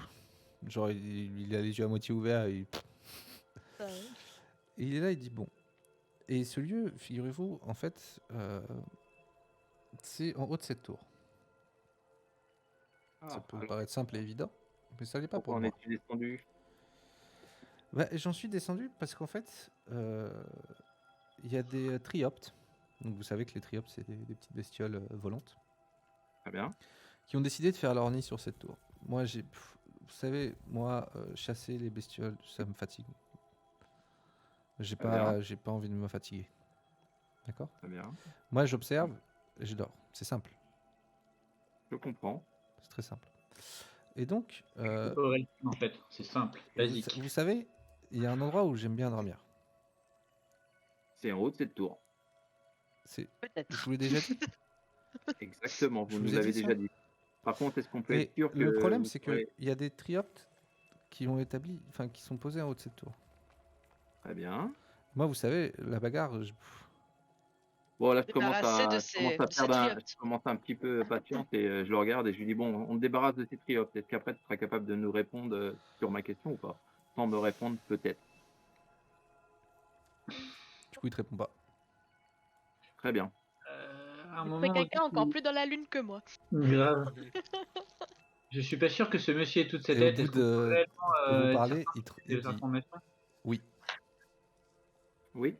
Genre, il a les yeux à moitié ouverts et il est là, il dit bon. Et ce lieu, figurez-vous, en fait, c'est en haut de cette tour. Ça peut vous alors, paraître simple et évident, mais ça l'est pas pourquoi pour en moi. es-tu descendu? Bah, j'en suis descendu parce qu'en fait, il y a des trioptes. Donc vous savez que les trioptes, c'est des petites bestioles volantes Très bien. qui ont décidé de faire leur nid sur cette tour. Moi, vous savez, moi, chasser les bestioles, ça me fatigue. Très bien. J'ai pas envie de me fatiguer. D'accord? Très bien. Moi, j'observe et je dors. C'est simple. Je comprends. C'est très simple. Et donc, Aurélien, en fait, c'est simple, basique. vous savez, il y a un endroit où j'aime bien dormir. C'est en haut de cette tour. C'est, Peut-être. je vous l'ai déjà dit. Exactement, Je vous vous nous ai l'avez dit ça. déjà dit. Par contre, est-ce qu'on peut Et être sûr que le problème, vous c'est serez- qu'il y a des trioptes qui ont établi, enfin, qui sont posés en haut de cette tour. Très bien. Moi, vous savez, la bagarre, Bon, là, je commence Débarrasser de à, je commence ces, à de ces perdre triomphes. je commence un petit peu patience et je le regarde et je lui dis, bon, on te débarrasse de ces triopes. Est-ce qu'après, tu seras capable de nous répondre sur ma question ou pas? Sans me répondre, peut-être. du coup, il te répond pas. Très bien. À un Vous moment... quelqu'un encore plus dans la lune que moi. Grave. Je suis pas sûr que ce monsieur ait toute cette Et au tête. bout Est-ce qu'on peut de réellement vous être parler, certain il des dit informations? oui. Oui.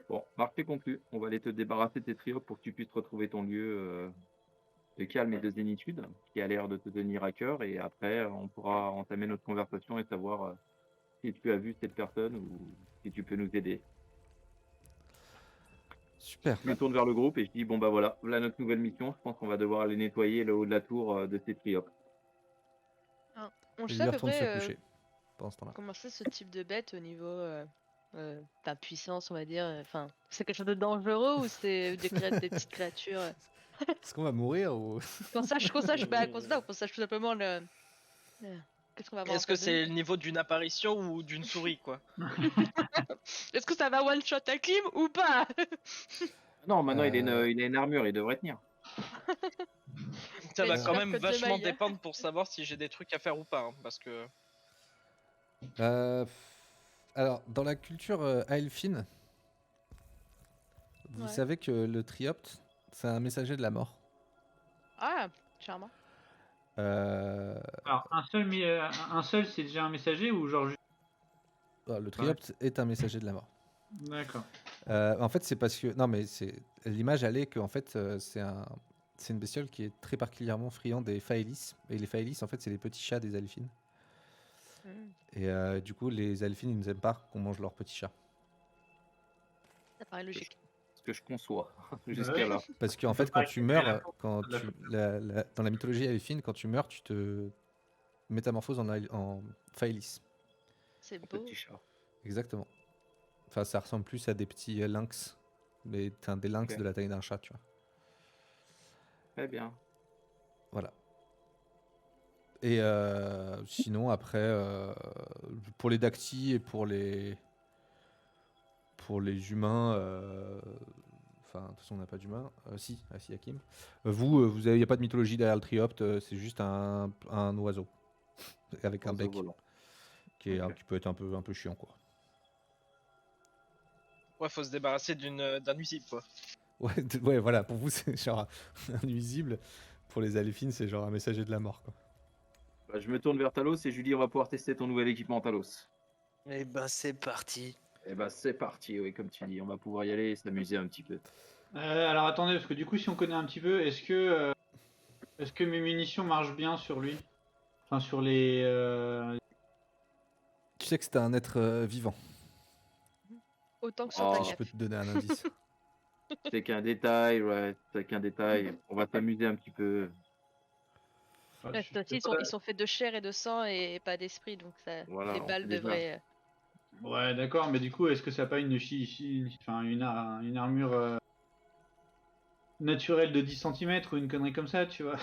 Bon, marché conclu. On va aller te débarrasser de tes triopes pour que tu puisses retrouver ton lieu de calme et de zénitude qui a l'air de te tenir à cœur. Et après, on pourra entamer notre conversation et savoir si tu as vu cette personne ou si tu peux nous aider. Super. Je me tourne vers le groupe et je dis, bon bah voilà notre nouvelle mission. Je pense qu'on va devoir aller nettoyer le haut de la tour de ces triopes. On Et sait lui à peu retourne se près coucher pendant ce temps-là. comment c'est ce type de bête au niveau enfin, puissance, on va dire. Enfin, c'est quelque chose de dangereux ou c'est des petites créatures Est-ce qu'on va mourir ou qu'on sache, qu'on sache tout simplement qu'est-ce qu'on va avoir en Est-ce que face de nous. c'est le niveau d'une apparition ou d'une souris, quoi? Est-ce que ça va one shot à Kim ou pas? Non, maintenant Euh, il a une armure, il devrait tenir. Ça va Mais quand super même code de vachement maille, hein. dépendre pour savoir si j'ai des trucs à faire ou pas, hein, parce que euh, alors, dans la culture elfine, vous Ouais. savez que le triopte, c'est un messager de la mort. Ah, charmant. Alors, un seul, c'est déjà un messager ou genre... Le triopte est un messager de la mort. D'accord. En fait, c'est parce que non, mais c'est l'image, elle est que en fait, c'est une bestiole qui est très particulièrement friand des faelis. Et les faelis, en fait, c'est les petits chats des elfines. Mm. Et du coup, les elfines, ils n'aiment pas qu'on mange leurs petits chats. Ça paraît logique. Ce que je conçois jusqu'à là. Parce qu'en fait, quand tu meurs, dans la mythologie elfine, quand tu meurs, tu te métamorphoses en faelis. C'est beau. Petit chat. Exactement. Enfin, ça ressemble plus à des petits lynx. Mais t'as des lynx Ok. de la taille d'un chat, tu vois. Très bien. Voilà. Et sinon, après, pour les dacty et pour les pour les humains, enfin, de toute façon, on n'a pas d'humains. Si, Hakim. Vous avez, y a pas de mythologie derrière le Triopte, c'est juste un oiseau avec un Oiseau bec volant. qui Ok. peut être un peu chiant, quoi. Ouais, faut se débarrasser d'un nuisible, quoi. Ouais, voilà. Pour vous, c'est genre un nuisible. Pour les Aléphines, c'est genre un messager de la mort, quoi. Bah, je me tourne vers Talos et je lui dis on va pouvoir tester ton nouvel équipement Talos. Eh ben, c'est parti. Et bah c'est parti, oui, comme tu dis, on va pouvoir y aller et s'amuser un petit peu. Alors attendez, parce que du coup, si on connaît un petit peu, est-ce que mes munitions marchent bien sur lui? Enfin, sur les. Tu sais que c'est un être vivant. Autant que sur Oh, ta Si je cape. peux te donner un indice. c'est qu'un détail, ouais, c'est qu'un détail. On va s'amuser un petit peu. Ouais, je toi aussi, sais ils pas. sont faits de chair et de sang et pas d'esprit, donc ça, Voilà, les on balles fait les bases. devraient. Ouais, d'accord, mais du coup, est-ce que ça n'a pas enfin, une armure naturelle de 10 centimètres ou une connerie comme ça, tu vois?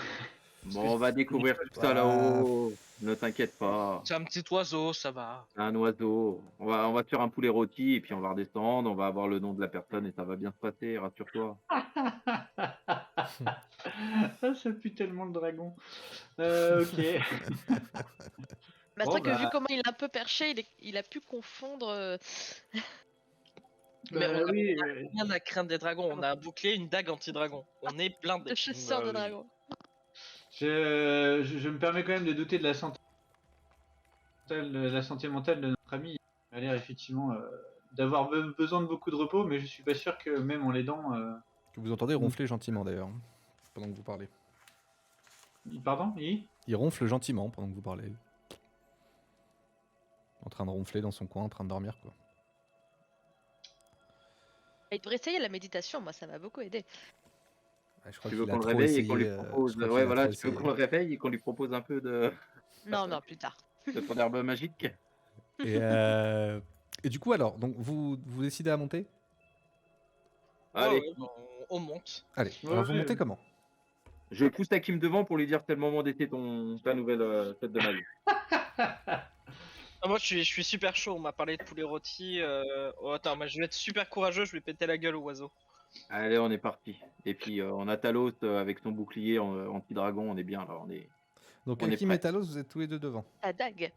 Parce que Bon, on va découvrir tout ça Bah, là-haut. Ne t'inquiète pas. C'est un petit oiseau, ça va. C'est un oiseau. On va faire un poulet rôti et puis on va redescendre. On va avoir le nom de la personne et ça va bien se passer, rassure-toi. Ah, ça pue tellement le dragon. Ok. Bah, c'est Bon, vrai que vu bah, comment il est un peu perché, il a pu confondre. Mais on a oui. rien à craindre des dragons. On a un bouclier, une dague anti-dragon. On est blindé. Le chasseur Bah de oui. dragons. Je me permets quand même de douter de la santé mentale de notre ami. Il a l'air effectivement d'avoir besoin de beaucoup de repos, mais je suis pas sûr que même en l'aidant. que vous entendez ronfler gentiment d'ailleurs, pendant que vous parlez. Pardon, Il ronfle gentiment pendant que vous parlez. En train de ronfler dans son coin, en train de dormir, quoi. Il devrait essayer la méditation, moi ça m'a beaucoup aidé. Ouais, je crois Tu veux qu'il a qu'on le trop réveille et qu'on lui essayé. propose. Je crois Ouais, qu'il a voilà, trop tu veux essayé. qu'on le réveille et qu'on lui propose un peu Non, non, plus tard. de ton herbe magique. Et, et du coup, alors, donc vous décidez à monter? Ouais, Allez, ouais, bah, on monte. Allez, Ouais, alors vous ouais. montez comment? je pousse Hakim devant pour lui dire c'est le moment d'essayer ta nouvelle tête de maille. Ah, moi, je suis super chaud. On m'a parlé de poulet rôti. Oh, attends, moi, je vais être super courageux. Je vais péter la gueule au oiseau. Allez, on est parti. Et puis on a Talos avec son bouclier anti-dragon, on est bien là, Donc on est Hakim et prêt. Talos, vous êtes tous les deux devant. Ta dague.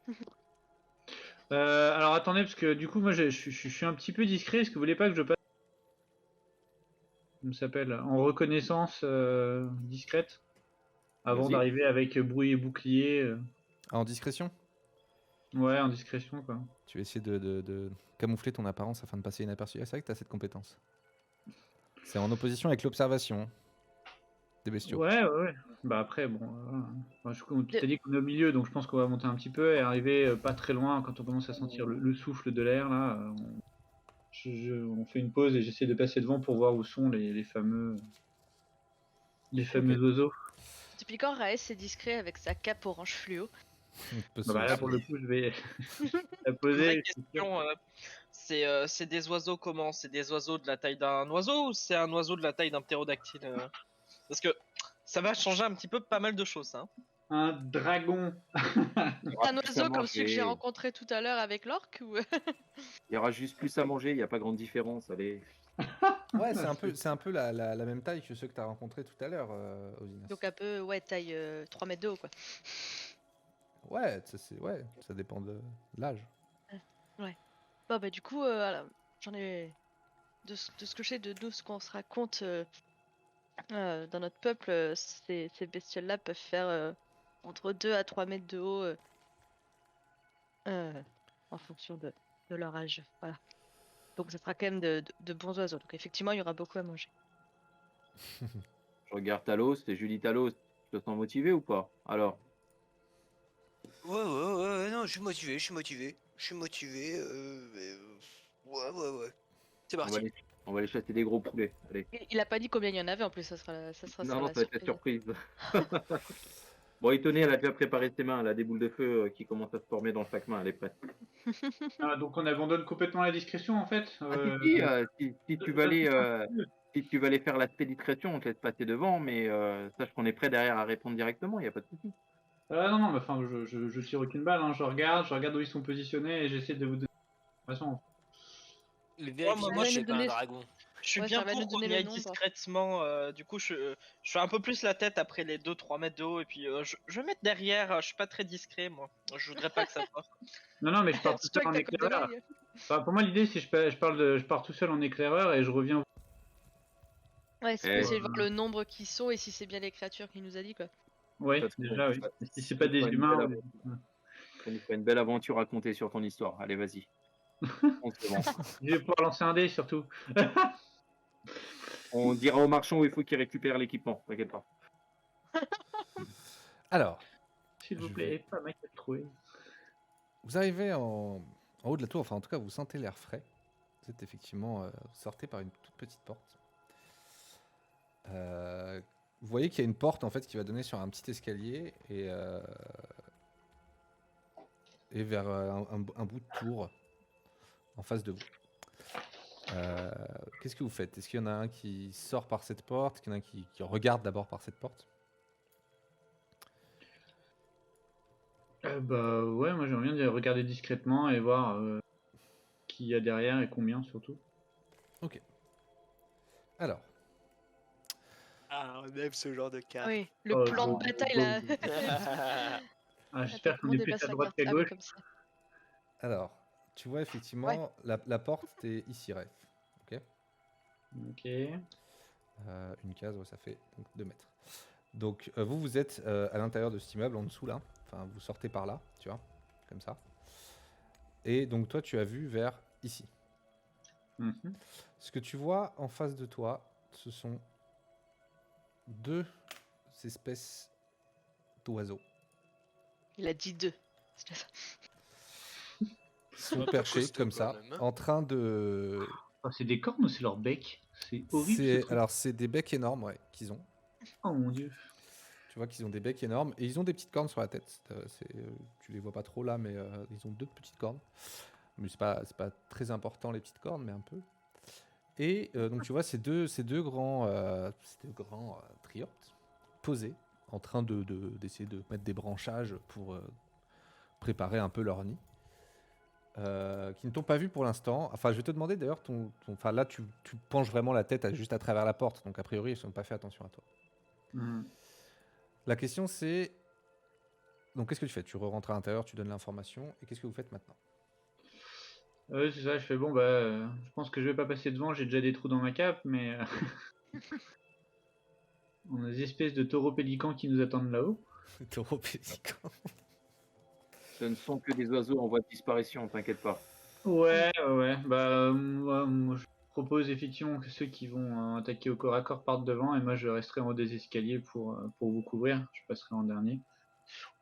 Alors attendez, parce que du coup, moi je suis un petit peu discret. Est-ce que vous voulez pas que je passe, comment ça s'appelle, en reconnaissance discrète avant Vas-y. d'arriver avec bruit et bouclier Ah, en discrétion? Ouais, en discrétion quoi. Tu vas essayer de camoufler ton apparence afin de passer inaperçu. Ah, c'est vrai que tu as cette compétence. C'est en opposition avec l'observation des bestiaux. Ouais. Bah après, bon, enfin, t'as dit qu'on est au milieu, donc je pense qu'on va monter un petit peu et arriver pas très loin quand on commence à sentir le souffle de l'air là. On fait une pause et j'essaie de passer devant pour voir où sont les fameux oiseaux. Typiquement, Raes est discret avec sa cape orange fluo. On peut Bah, là se- pour le coup, je vais la Vraie poser. question. C'est des oiseaux comment? C'est des oiseaux de la taille d'un oiseau ou c'est un oiseau de la taille d'un ptérodactyle Parce que ça va changer un petit peu pas mal de choses, hein. Un dragon. Il y aura Un plus à oiseau comme celui que j'ai manger. rencontré tout à l'heure avec l'orque ou... Il y aura juste plus à manger, il n'y a pas grande différence. Allez. Ouais, c'est un peu la même taille que ceux que tu as rencontrés tout à l'heure, Osinas. Donc un peu, ouais, taille 3 mètres de haut, quoi. Ouais, ça dépend de l'âge. Bon, bah du coup, j'en ai... De ce que je sais de nous, ce qu'on se raconte dans notre peuple, ces bestioles-là peuvent faire entre 2 à 3 mètres de haut en fonction de leur âge. Voilà. Donc ça sera quand même de bons oiseaux. Donc effectivement, il y aura beaucoup à manger. Je regarde Talos et je lui dis Talos, tu te sens motivé ou pas? Alors, Ouais, non, je suis motivé. Ouais. C'est on va parti. aller, on va aller chasser des gros poulets. Allez. Il a pas dit combien il y en avait en plus, ça sera ça Non, la ça va être la surprise. surprise. Bon, Itonée, elle a déjà préparé ses mains. Elle a des boules de feu qui commencent à se former dans chaque main. Elle est prête. Ah, donc on abandonne complètement la discrétion en fait. Ah, si tu vas aller, si tu vas aller faire l'aspect discrétion, on te laisse passer devant, mais sache qu'on est prêt derrière à répondre directement. Il n'y a pas de souci. Non, mais enfin, je tire aucune balle, hein. Je regarde où ils sont positionnés et j'essaie de vous donner l'information. Vérifie-moi moi, que je c'est vais pas un donner- dragon. Je suis Ouais, bien ça va pour nous qu'on donner y le aille nombre. discrètement. Du coup, je fais un peu plus la tête après les 2-3 mètres de haut. Et puis, je vais mettre derrière. Je suis pas très discret, moi. Je voudrais pas que ça sorte. Non, mais je pars tout C'est toi seul que en t'as comme des éclaireur. mailles. Enfin, pour moi, l'idée, c'est je pars tout seul en éclaireur et je reviens. Ouais, c'est Eh. pour essayer de voir le nombre qui sont et si c'est bien les créatures qu'il nous a dit, quoi. Ouais, Ça te déjà, oui. fait- Si c'est pas des ça te fait une humains. belle Ça nous fait une belle aventure à raconter sur ton histoire. Allez, vas-y. On se lance. Je vais pouvoir lancer un dé surtout. On dira au marchand où il faut qu'il récupère l'équipement. T'inquiète pas. Alors, S'il vous Je plaît, vais- pas mal de trouver. vous arrivez en haut de la tour, enfin en tout cas vous sentez l'air frais. Vous êtes effectivement, vous sortez par une toute petite porte. Vous voyez qu'il y a une porte en fait qui va donner sur un petit escalier et vers un bout de tour en face de vous. Qu'est-ce que vous faites? Est-ce qu'il y en a un qui sort par cette porte? Est-ce qu'il y en a un qui regarde d'abord par cette porte? Bah ouais, moi j'aimerais bien de regarder discrètement et voir qui y a derrière et combien surtout. Alors, Ah, on aime ce genre de carte. Oui, le Oh, plan oh, de bataille, oh, là. Ah, j'espère Tout qu'on le est monde plus passe à la droite carte qu'à âme gauche. comme ça. alors, tu vois effectivement la porte est ici, Ref. Ok. Ok. Une case, ouais, ça fait donc 2 mètres. Donc vous êtes à l'intérieur de cet immeuble, en dessous là. Enfin, vous sortez par là, tu vois, comme ça. Et donc toi, tu as vu vers ici. Mhm. Ce que tu vois en face de toi, ce sont 2 espèces d'oiseaux Il a dit 2. C'est ça. qui sont Un peu perchés costaud, comme quand ça, même, hein. en train de... Oh, c'est des cornes ou c'est leur bec? C'est horrible ce truc. Alors c'est des becs énormes, ouais, qu'ils ont. Oh mon dieu. Tu vois qu'ils ont des becs énormes et ils ont des petites cornes sur la tête. Tu les vois pas trop là, mais ils ont 2 petites cornes. Mais c'est pas très important les petites cornes, mais un peu. Et donc tu vois ces deux grands triomphes posés, en train d'essayer de mettre des branchages pour préparer un peu leur nid. Qui ne t'ont pas vu pour l'instant. Enfin, je vais te demander d'ailleurs, enfin là tu penches vraiment la tête juste à travers la porte, donc a priori ils n'ont pas fait attention à toi. Mhm. La question c'est, donc qu'est-ce que tu fais? Tu rentres à l'intérieur, tu donnes l'information, et qu'est-ce que vous faites maintenant? Ouais, c'est ça, je fais bon, bah, je pense que je vais pas passer devant, j'ai déjà des trous dans ma cape, mais on a des espèces de taureaux pélicans qui nous attendent là-haut. Taureau pélican. Ce ne sont que des oiseaux en voie de disparition, t'inquiète pas. Ouais, bah, moi, je propose effectivement que ceux qui vont attaquer au corps à corps partent devant, et moi je resterai en haut des escaliers pour vous couvrir, je passerai en dernier.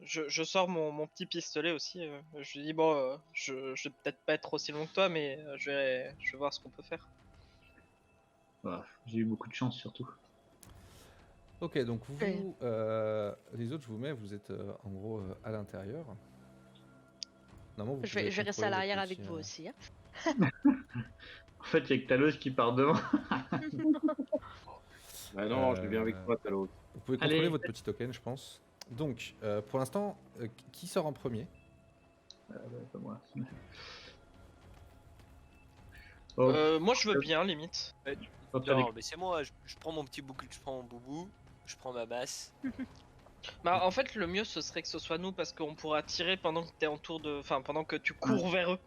Je sors mon petit pistolet aussi. Je lui dis, bon, je vais peut-être pas être aussi long que toi, mais je vais voir ce qu'on peut faire. Voilà, j'ai eu beaucoup de chance surtout. Ok, donc vous, les autres, je vous mets, vous êtes en gros à l'intérieur. Normalement, vous Je vais pouvez rester à contrôler l'arrière votre avec petit, vous aussi. Hein. En fait, il y a que Talos qui part devant. Bah non, je viens avec toi, Talos. Vous pouvez contrôler Allez. votre petit token, je pense. Donc, pour l'instant, qui sort en premier? Bah, pas moi. Oh, Moi, je veux bien, limite. quand il y a des- Non, mais c'est moi, je prends mon petit bouclier, je prends mon boubou, je prends ma masse. Bah, en fait, le mieux, ce serait que ce soit nous, parce qu'on pourra tirer pendant que t'es en tour de... Enfin, pendant que tu cours vers eux.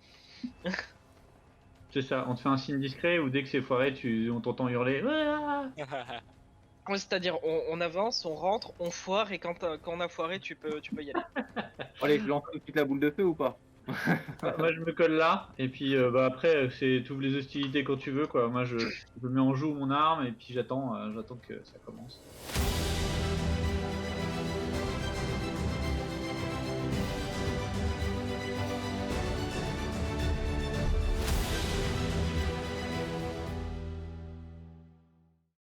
C'est ça, on te fait un signe discret ou dès que c'est foiré, on t'entend hurler. Ah Ouais, c'est-à-dire, on avance, on rentre, on foire, et quand on a foiré, tu peux y aller. Allez, je lance tout de suite la boule de feu ou pas? Moi je me colle là, et puis bah, après, c'est toutes les hostilités quand tu veux quoi. Moi je me mets en joue mon arme, et puis j'attends que ça commence.